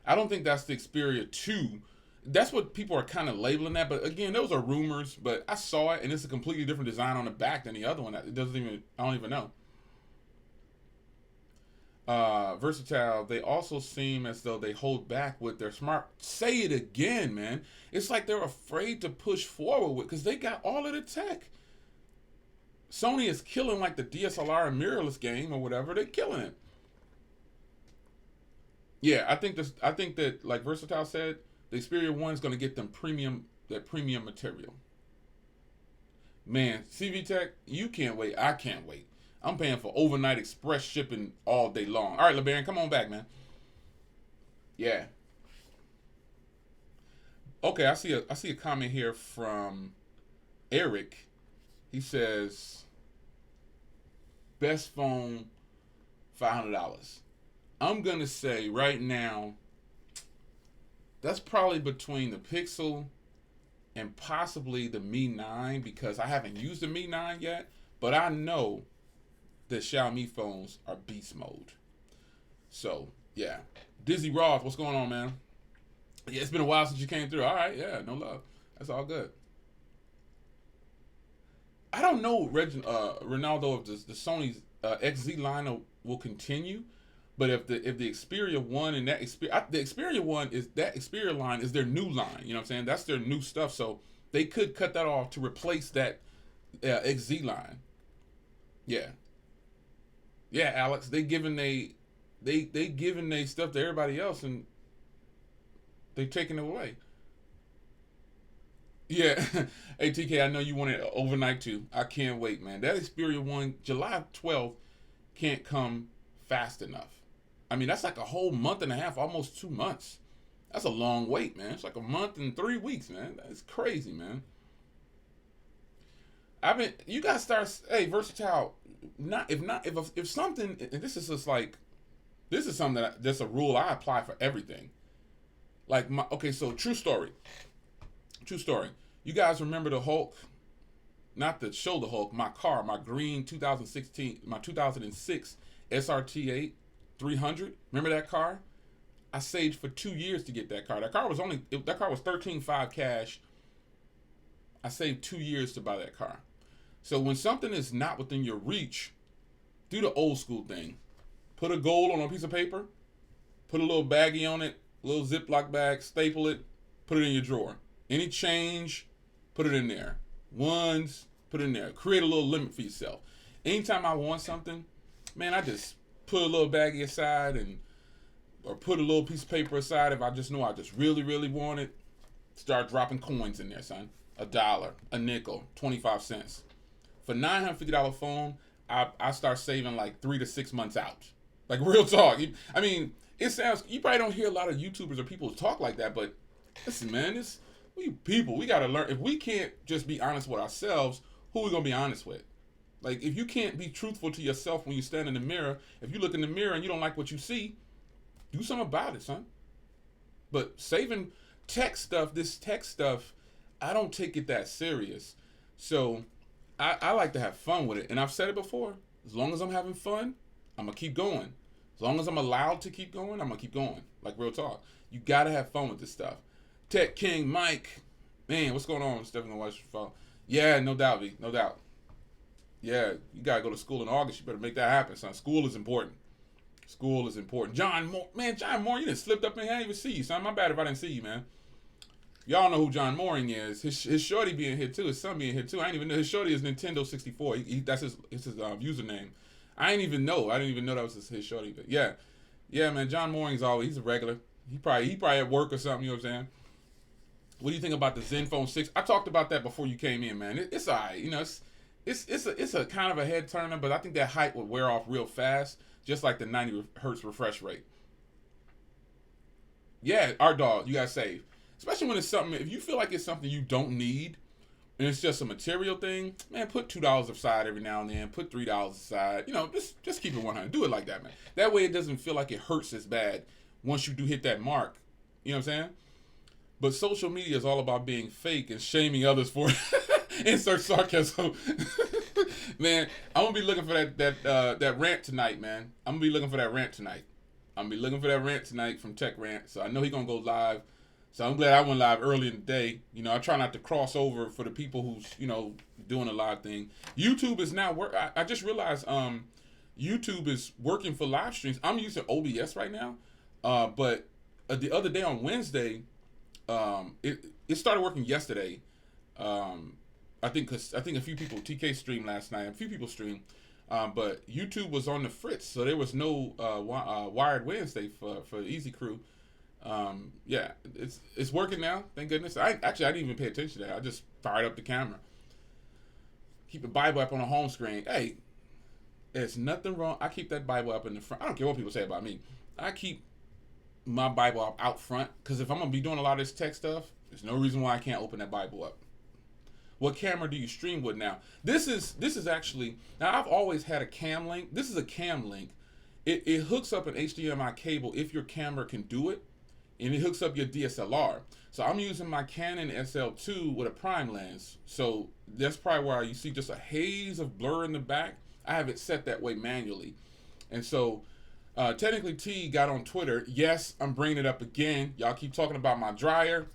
I don't think that's the Xperia 2. That's what people are kind of labeling that. But again, those are rumors. But I saw it, and it's a completely different design on the back than the other one. It doesn't even, I don't even know. Versatile, they also seem as though they hold back with their smart. Say it again, man. It's like they're afraid to push forward with because they got all of the tech. Sony is killing like the DSLR and mirrorless game or whatever. They're killing it. Yeah, I think this. I think that like Versatile said, the Xperia One is going to get them premium material. Man, CV Tech, you can't wait. I can't wait. I'm paying for overnight express shipping all day long. All right, LeBaron, come on back, man. Yeah. Okay, I see a comment here from Eric. He says best phone $500. I'm gonna say right now that's probably between the Pixel and possibly the Mi 9 because I haven't used the Mi 9 yet, but I know the Xiaomi phones are beast mode. So yeah, Dizzy Roth, what's going on, man? Yeah, it's been a while since you came through. All right, yeah, no love. That's all good. I don't know, Ronaldo, if the Sony's XZ line will continue, but if the Xperia One and that the Xperia One is that Xperia line is their new line. You know what I'm saying? That's their new stuff. So they could cut that off to replace that XZ line. Yeah, yeah, Alex. They giving they stuff to everybody else and they taking it away. Yeah. Hey TK, I know you want it overnight too. I can't wait, man. That Xperia One, July 12th, can't come fast enough. I mean, that's like a whole month and a half, almost 2 months. That's a long wait, man. It's like a month and 3 weeks, man. That's crazy, man. You guys start, hey, Versatile, if something, and this is just like, this is something that's a rule I apply for everything. Like, okay, so true story. True story. You guys remember the Hulk? Not the show the Hulk. My car, my green 2016, my 2006 SRT8 300. Remember that car? I saved for 2 years to get that car. That car was 13.5 cash. I saved 2 years to buy that car. So when something is not within your reach, do the old school thing. Put a goal on a piece of paper. Put a little baggie on it. A little Ziploc bag. Staple it. Put it in your drawer. Any change, put it in there. Ones, put it in there. Create a little limit for yourself. Anytime I want something, man, I just put a little baggie aside or put a little piece of paper aside if I just know I just really, really want it. Start dropping coins in there, son. $1, a nickel, 25 cents. For $950 phone, I start saving like 3 to 6 months out. Like real talk. I mean, it sounds, you probably don't hear a lot of YouTubers or people talk like that, but listen, man, we gotta learn. If we can't just be honest with ourselves, who are we gonna be honest with? Like, if you can't be truthful to yourself when you stand in the mirror, if you look in the mirror and you don't like what you see, do something about it, son. But saving this tech stuff, I don't take it that serious. So I like to have fun with it. And I've said it before. As long as I'm having fun, I'm gonna keep going. As long as I'm allowed to keep going, I'm gonna keep going. Like real talk. You gotta have fun with this stuff. Tech King Mike, man, what's going on? Stephen Watch your phone. Yeah, no doubt, V, no doubt. Yeah, you gotta go to school in August. You better make that happen, son. School is important. School is important. John Moore, man, John Moore, you done slipped up in here. I didn't even see you, son. My bad if I didn't see you, man. Y'all know who John Mooring is. His shorty being here too. His son being here too. I didn't even know his shorty is Nintendo 64. That's his username. I didn't even know. I didn't even know that was his shorty. But yeah, man. John Mooring's he's a regular. He probably at work or something. You know what I'm saying? What do you think about the Zenfone 6? I talked about that before you came in, man. It's alright. You know, it's a kind of a head turner, but I think that hype would wear off real fast, just like the 90 hertz refresh rate. Yeah, our dog, you gotta save. Especially when it's something, if you feel like it's something you don't need, and it's just a material thing, man, put $2 aside every now and then. Put $3 aside. You know, just keep it 100. Do it like that, man. That way it doesn't feel like it hurts as bad once you do hit that mark. You know what I'm saying? But social media is all about being fake and shaming others for it. Insert sarcasm. Man, I'm gonna be looking for that rant tonight, man. I'm gonna be looking for that rant tonight from Tech Rant. So I know he's gonna go live. So I'm glad I went live early in the day. You know, I try not to cross over for the people who's, you know, doing a live thing. YouTube is now I just realized YouTube is working for live streams. I'm using OBS right now. But the other day on Wednesday, it started working yesterday. I think a few people TK streamed last night. A few people streamed, but YouTube was on the fritz, so there was no Wired Wednesday for the Easy Crew. Yeah, it's working now. Thank goodness. I didn't even pay attention to that. I just fired up the camera. Keep the Bible up on the home screen. Hey, there's nothing wrong. I keep that Bible up in the front. I don't care what people say about me. I keep my Bible up out front because if I'm gonna be doing a lot of this tech stuff, there's no reason why I can't open that Bible up. What camera do you stream with now? This is actually, now I've always had a cam link. This is a cam link. It hooks up an HDMI cable if your camera can do it, and it hooks up your DSLR. So I'm using my Canon SL2 with a prime lens. So that's probably why you see just a haze of blur in the back. I have it set that way manually. And so technically T got on Twitter. Yes, I'm bringing it up again. Y'all keep talking about my dryer.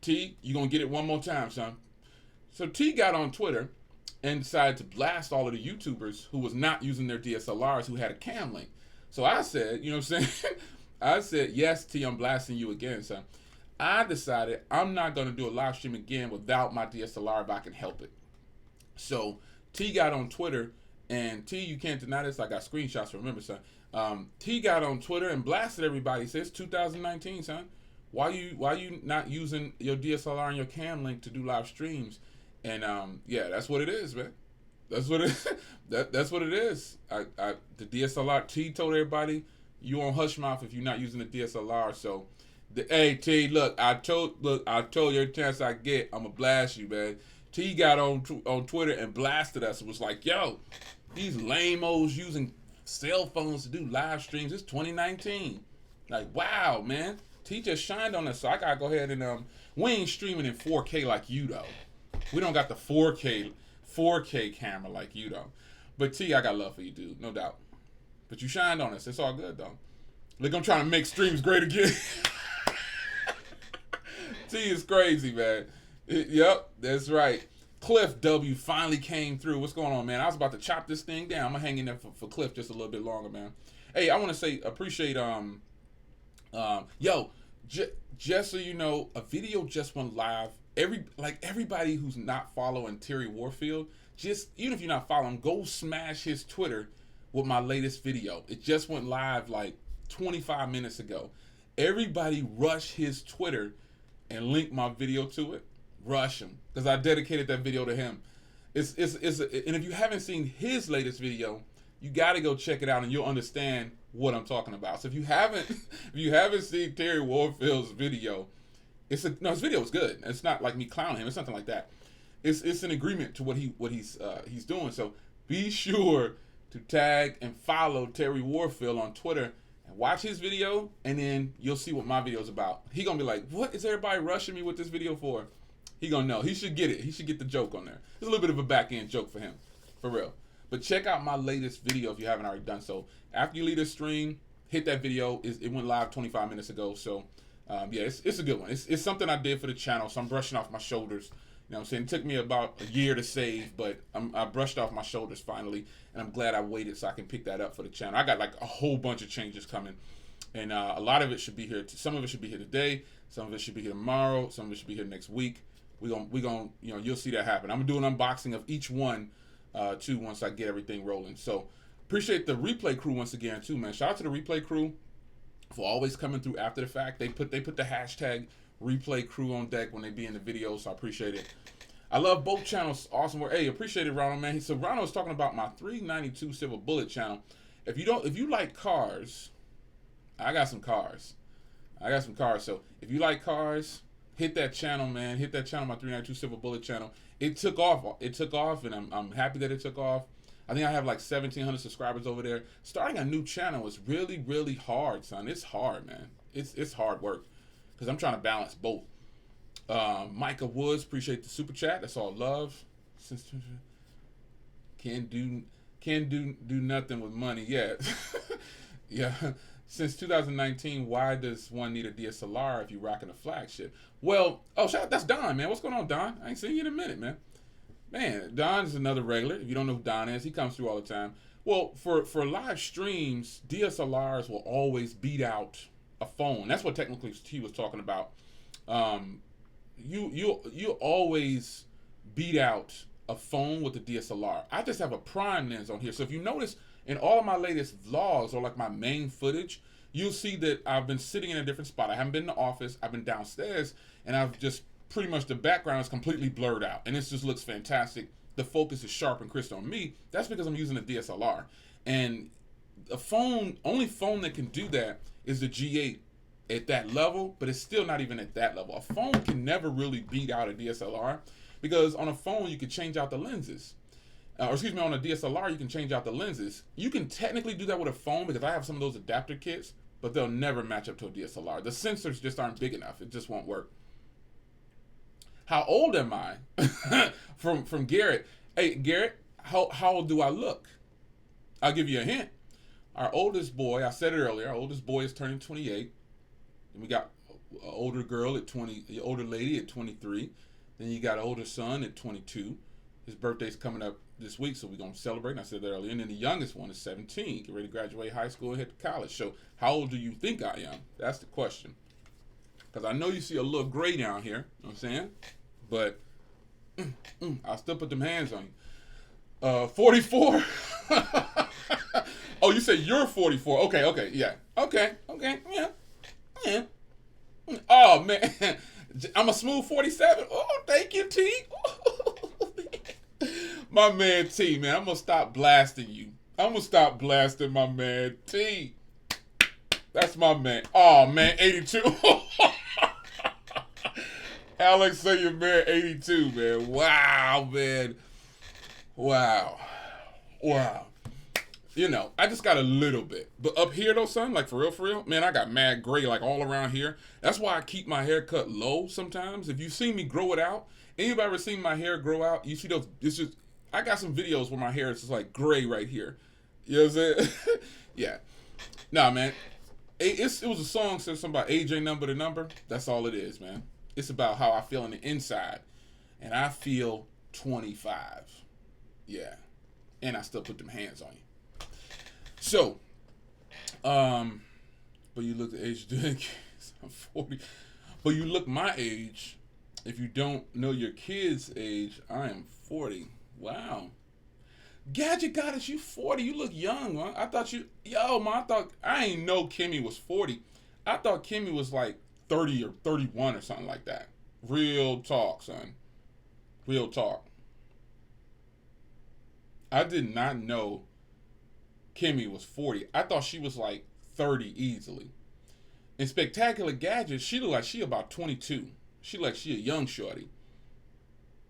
T, you gonna get it one more time, son. So T got on Twitter and decided to blast all of the YouTubers who was not using their DSLRs who had a cam link. So I said, you know what I'm saying? I said, yes, T, I'm blasting you again, son. I decided I'm not going to do a live stream again without my DSLR if I can help it. So T got on Twitter, and T, you can't deny this. I got screenshots, remember, son. T got on Twitter and blasted everybody. Says 2019, son. Why you not using your DSLR and your cam link to do live streams? And yeah, that's what it is, man. That's what it that's what it is. The DSLR. T told everybody you on hush mouth if you're not using the DSLR. So, hey T, look, I told you every chance I get, I'ma blast you, man. T got on Twitter and blasted us. It was like, yo, these lame-os using cell phones to do live streams. It's 2019. Like, wow, man. T just shined on us, so I gotta go ahead and we ain't streaming in 4K like you though. We don't got the 4K camera like you though. But T, I got love for you, dude, no doubt. But you shined on us. It's all good though. Look, I'm trying to make streams great again. T is crazy, man. Yep, that's right. Cliff W finally came through. What's going on, man? I was about to chop this thing down. I'm gonna hang in there for Cliff just a little bit longer, man. Hey, I want to say appreciate just so you know, a video just went live. Everybody who's not following Terry Warfield, just even if you're not following, go smash his Twitter with my latest video. It just went live like 25 minutes ago. Everybody rush his Twitter and link my video to it. Rush him, because I dedicated that video to him. And if you haven't seen his latest video, you got to go check it out and you'll understand what I'm talking about. So if you haven't seen Terry Warfield's video, his video is good. It's not like me clowning him. It's something like that. It's an agreement to what he's doing. So be sure to tag and follow Terry Warfield on Twitter and watch his video, and then you'll see what my video is about. He gonna be like, what is everybody rushing me with this video for? He gonna know. He should get it. He should get the joke on there. It's a little bit of a back end joke for him, for real. But check out my latest video if you haven't already done so. After you leave the stream, hit that video. It went live 25 minutes ago. So, yeah, it's a good one. It's something I did for the channel, so I'm brushing off my shoulders. You know what I'm saying? It took me about a year to save, but I brushed off my shoulders finally, and I'm glad I waited so I can pick that up for the channel. I got like a whole bunch of changes coming, and a lot of it should be here. Some of it should be here today. Some of it should be here tomorrow. Some of it should be here next week. We gonna you'll see that happen. I'm gonna do an unboxing of each one too once I get everything rolling. So appreciate the replay crew once again too, man. Shout out to the replay crew for always coming through after the fact. They put the hashtag replay crew on deck when they be in the video, so I appreciate it. I love both channels. Awesome work. Hey, appreciate it, Ronald, man. So Ronald was talking about my 392 Silver Bullet channel. If you like cars, I got some cars. So if you like cars, hit that channel, man. Hit that channel, my 392 Silver Bullet channel. It took off, and I'm happy that it took off. I think I have like 1,700 subscribers over there. Starting a new channel is really, really hard, son. It's hard, man. It's hard work because I'm trying to balance both. Micah Woods, appreciate the super chat. That's all love. Can't do nothing with money yet. Yeah. Since 2019, why does one need a DSLR if you're rocking a flagship? Well, shout out, that's Don, man. What's going on, Don? I ain't seen you in a minute, man. Man, Don's another regular. If you don't know who Don is, he comes through all the time. Well, for live streams, DSLRs will always beat out a phone. That's what technically he was talking about. You always beat out a phone with a DSLR. I just have a prime lens on here. So if you notice in all of my latest vlogs or like my main footage, you'll see that I've been sitting in a different spot. I haven't been in the office. I've been downstairs, and I've just pretty much the background is completely blurred out, and this just looks fantastic. The focus is sharp and crisp on me. That's because I'm using a DSLR, and a phone, only phone that can do that is the G8 at that level, but it's still not even at that level. A phone can never really beat out a DSLR because on a phone you can change out the lenses. On a DSLR you can change out the lenses. You can technically do that with a phone because I have some of those adapter kits, but they'll never match up to a DSLR. The sensors just aren't big enough. It just won't work. How old am I? from Garrett. Hey, Garrett, how old do I look? I'll give you a hint. Our oldest boy, I said it earlier, our oldest boy is turning 28. And we got an older girl at 20, the older lady at 23. Then you got an older son at 22. His birthday's coming up this week, so we're going to celebrate. And I said that earlier. And then the youngest one is 17. Get ready to graduate high school and head to college. So how old do you think I am? That's the question. Because I know you see a little gray down here. You know what I'm saying? But I'll still put them hands on you. 44. Oh, you say you're 44. Okay, yeah. Okay, yeah. Oh, man. I'm a smooth 47. Oh, thank you, T. My man T, man. I'm going to stop blasting you. I'm going to stop blasting my man T. That's my man. Oh, man, 82. Alex, say your man 82, man. Wow, man. Wow. You know, I just got a little bit. But up here, though, son, like for real, man, I got mad gray like all around here. That's why I keep my hair cut low sometimes. If you see me grow it out, anybody ever seen my hair grow out? You see those, it's just, I got some videos where my hair is just like gray right here. You know what I'm saying? Yeah. Nah, man. It was a song said something about age ain't number to number. That's all it is, man. It's about how I feel on the inside. And I feel 25. Yeah. And I still put them hands on you. So, but you look the age doing I'm 40. But you look my age. If you don't know your kid's age, I am 40. Wow. Gadget Goddess, you 40. You look young, man. I thought I ain't know Kimmy was 40. I thought Kimmy was like 30 or 31 or something like that. Real talk, son. Real talk. I did not know Kimmy was 40. I thought she was like 30 easily. In Spectacular Gadgets, she look like she about 22. She like she a young shorty.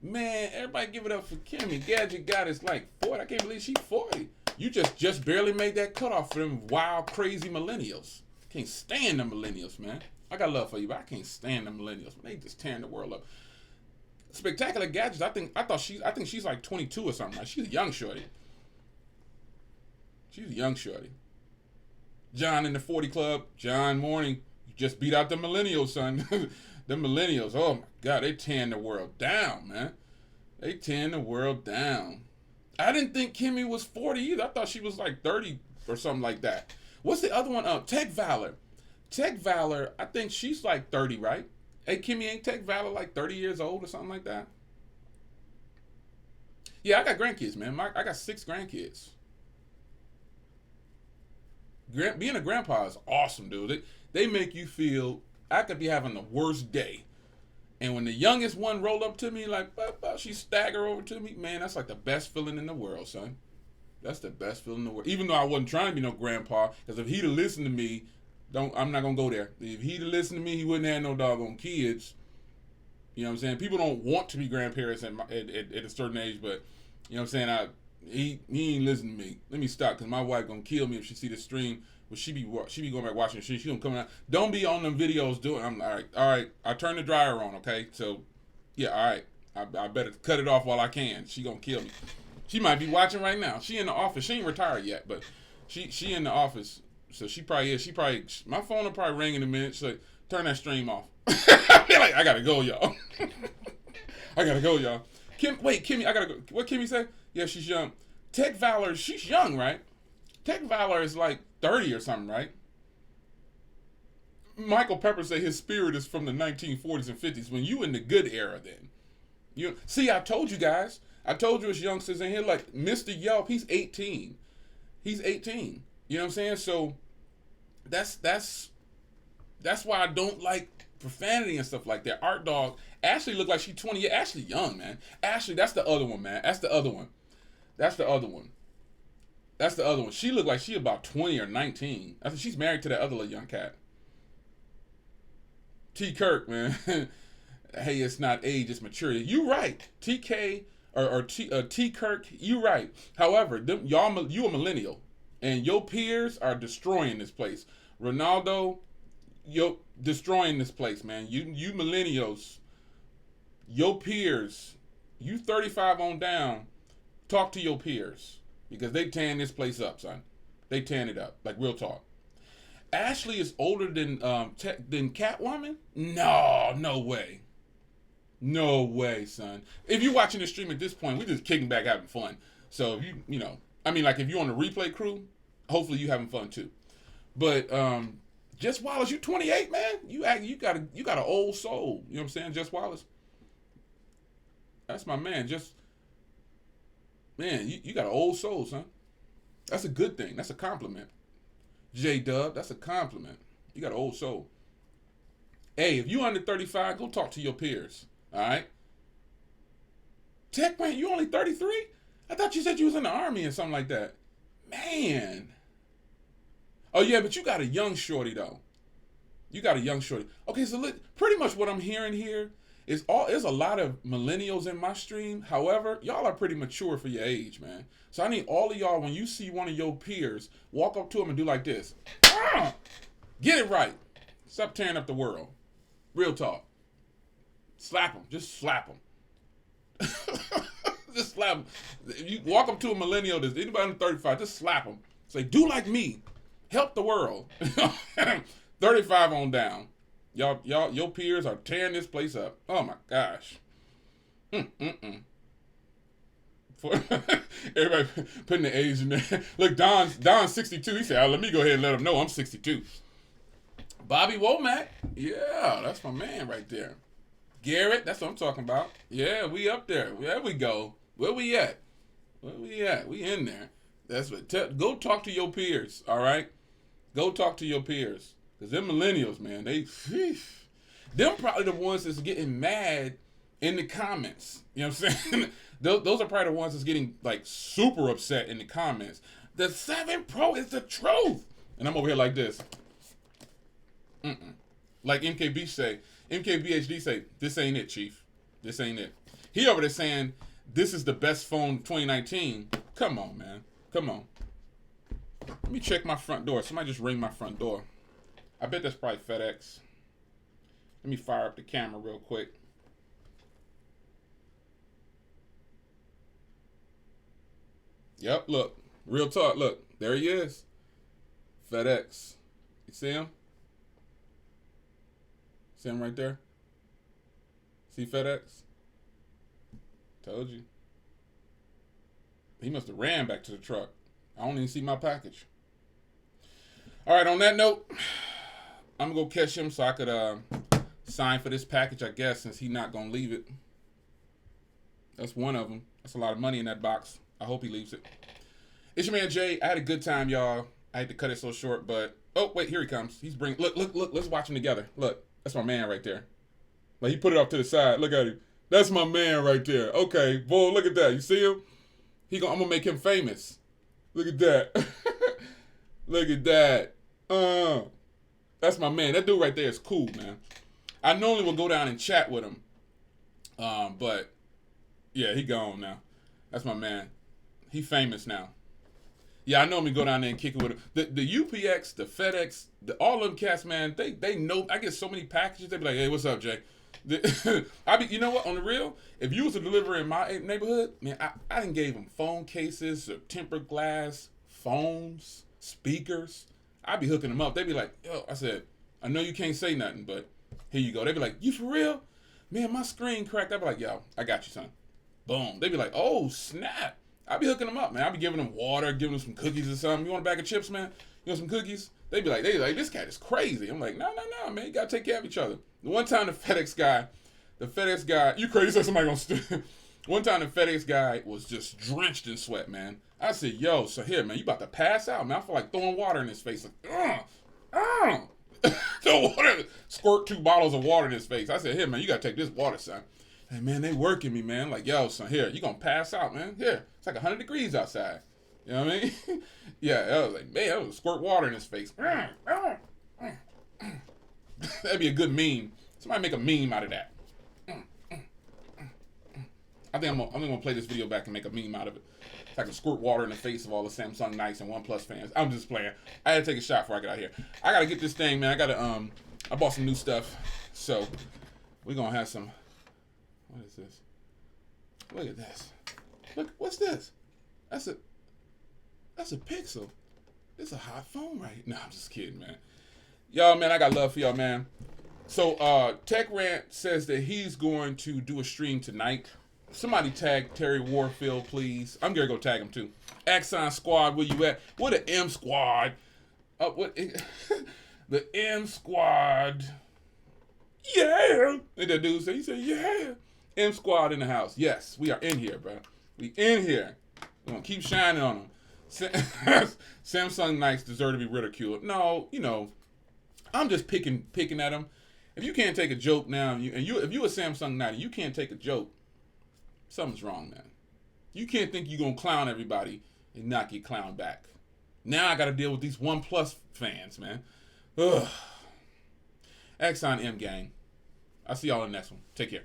Man, everybody give it up for Kimmy. Gadget Goddess like 40. I can't believe she's 40. You just barely made that cutoff for them wild, crazy millennials. Can't stand them millennials, man. I got love for you, but I can't stand them millennials. They just tearing the world up. Spectacular Gadgets, I think she's like 22 or something. Like, she's a young shorty. She's a young shorty. John in the 40 Club. John Morning. You just beat out the millennials, son. The millennials. Oh, my God. They tearing the world down, man. They tearing the world down. I didn't think Kimmy was 40 either. I thought she was like 30 or something like that. What's the other one? Tech Valor. Tech Valor, I think she's like 30, right? Hey, Kimmy, ain't Tech Valor like 30 years old or something like that? Yeah, I got grandkids, man. I got 6 grandkids. Being a grandpa is awesome, dude. They make you feel I could be having the worst day. And when the youngest one roll up to me, like, she stagger over to me, man, that's like the best feeling in the world, son. That's the best feeling in the world. Even though I wasn't trying to be no grandpa, because if he'd have listened to me, I'm not going to go there. If he'd have listened to me, he wouldn't have no doggone kids. You know what I'm saying? People don't want to be grandparents at a certain age, but, you know what I'm saying? He ain't listening to me. Let me stop, because my wife going to kill me if she see this stream. But she be going back watching the stream. She going to come out. Don't be on them videos doing. I'm all right. I turn the dryer on, okay? So, yeah, all right. I better cut it off while I can. She going to kill me. She might be watching right now. She in the office. She ain't retired yet, but she in the office. So she probably is. My phone will probably ring in a minute. So turn that stream off. I gotta go, y'all. Kimmy, I gotta go. What Kimmy say? Yeah, she's young. Tech Valor, she's young, right? Tech Valor is like 30 or something, right? Michael Pepper say his spirit is from the 1940s and 50s when you in the good era then. You see, I told you guys. I told you it's youngsters in here. Like Mr. Yelp, he's 18. He's 18. You know what I'm saying? So that's why I don't like profanity and stuff like that. Art Dog Ashley looked like she's 20. Yeah, Ashley young, man. Ashley, that's the other one, man. That's the other one. That's the other one. That's the other one. She looked like she about 20 or 19. I think she's married to that other little young cat. T. Kirk, man. Hey, it's not age, it's maturity. You right. TK or T. Kirk, you right. However, you a millennial, and your peers are destroying this place. Ronaldo, you're destroying this place, man. You millennials, your peers, you 35 on down, talk to your peers because they tearing this place up, son. They tearing it up, like real talk. Ashley is older than Catwoman? No way. No way, son. If you're watching the stream at this point, we're just kicking back having fun. So if you know, I mean, like if you're on the replay crew, hopefully you having fun too. But Jess Wallace, you 28, man. You got an old soul. You know what I'm saying, Jess Wallace? That's my man. You got an old soul, son. That's a good thing. That's a compliment. J Dub, that's a compliment. You got an old soul. Hey, if you under 35, go talk to your peers. All right. Tech man, you only 33? I thought you said you was in the army or something like that. Man. Oh yeah, but you got a young shorty though. You got a young shorty. Okay, so pretty much what I'm hearing here is there's a lot of millennials in my stream. However, y'all are pretty mature for your age, man. So I need all of y'all, when you see one of your peers, walk up to them and do like this. Get it right. Stop tearing up the world. Real talk. Slap them. Just slap them. Just slap them. If you walk up to a millennial, there's anybody under 35, just slap them. Say, do like me. Help the world. 35 on down. Y'all, your peers are tearing this place up. Oh my gosh. Everybody putting the age in there. Look, Don's 62. He said, let me go ahead and let him know I'm 62. Bobby Womack. Yeah, that's my man right there. Garrett, that's what I'm talking about. Yeah, we up there. There we go. Where we at? We in there. That's what. Go talk to your peers, all right? Go talk to your peers. Because them millennials, man, them probably the ones that's getting mad in the comments. You know what I'm saying? Those are probably the ones that's getting, like, super upset in the comments. The 7 Pro is the truth. And I'm over here like this. Like MKBHD say, this ain't it, Chief. This ain't it. He over there saying, this is the best phone 2019. Come on, man. Come on. Let me check my front door. Somebody just ring my front door. I bet that's probably FedEx. Let me fire up the camera real quick. Yep, look. Real talk. Look. There he is. FedEx. You see him? See him right there? See FedEx? Told you. He must have ran back to the truck. I don't even see my package. All right, on that note, I'm going to go catch him so I could sign for this package, I guess, since he's not going to leave it. That's one of them. That's a lot of money in that box. I hope he leaves it. It's your man, Jay. I had a good time, y'all. I had to cut it so short, but... Oh, wait, here he comes. Look. Let's watch him together. Look, that's my man right there. Like, he put it off to the side. Look at him. That's my man right there. Okay, boy, look at that. You see him? I'm going to make him famous. Look at that. Look at that. That's my man. That dude right there is cool, man. I normally would go down and chat with him. But, yeah, he gone now. That's my man. He famous now. Yeah, I normally go down there and kick it with him. The UPX, the FedEx, all them cats, man, they know. I get so many packages. They be like, hey, what's up, Jay? You know what? On the real, if you was a deliverer in my neighborhood, man, I done gave them phone cases, or tempered glass, phones, speakers. I'd be hooking them up. They'd be like, yo, I said, I know you can't say nothing, but here you go. They'd be like, you for real? Man, my screen cracked. I'd be like, yo, I got you, son. Boom. They'd be like, oh, snap. I'd be hooking them up, man. I'd be giving them water, giving them some cookies or something. You want a bag of chips, man? You want some cookies? They'd be like, this cat is crazy. I'm like, no, man. You got to take care of each other. The one time the FedEx guy The FedEx guy, you crazy? Said somebody gonna. One time the FedEx guy was just drenched in sweat, man. I said, "Yo, so here, man, you about to pass out, man." I feel like throwing water in his face, like, throw water, squirt 2 bottles of water in his face. I said, "Here, man, you gotta take this water, son." Hey, man, they working me, man. Like, yo, son, here, you gonna pass out, man. Here, it's like 100 degrees outside. You know what I mean? Yeah, I was like, man, I was squirt water in his face. That'd be a good meme. Somebody make a meme out of that. I think I'm gonna play this video back and make a meme out of it. If I can squirt water in the face of all the Samsung Knights and OnePlus fans. I'm just playing. I had to take a shot before I got out here. I gotta get this thing, man. I bought some new stuff. So we're gonna have some. What is this? Look at this. Look, what's this? That's a Pixel. This is a hot phone, right? No, I'm just kidding, man. Y'all, man, I got love for y'all, man. So Tech Rant says that he's going to do a stream tonight. Somebody tag Terry Warfield, please. I'm gonna go tag him too. Axon Squad, where you at? What the M Squad? What? The M Squad. Yeah. And that dude said, he said, yeah. M Squad in the house. Yes, we are in here, bro. We in here. We're gonna keep shining on them. Samsung Knights deserve to be ridiculed. No, I'm just picking at them. If you can't take a joke now, if you a Samsung Knight, you can't take a joke. Something's wrong, man. You can't think you're going to clown everybody and not get clowned back. Now I got to deal with these OnePlus fans, man. Ugh. Axon M gang. I'll see y'all in the next one. Take care.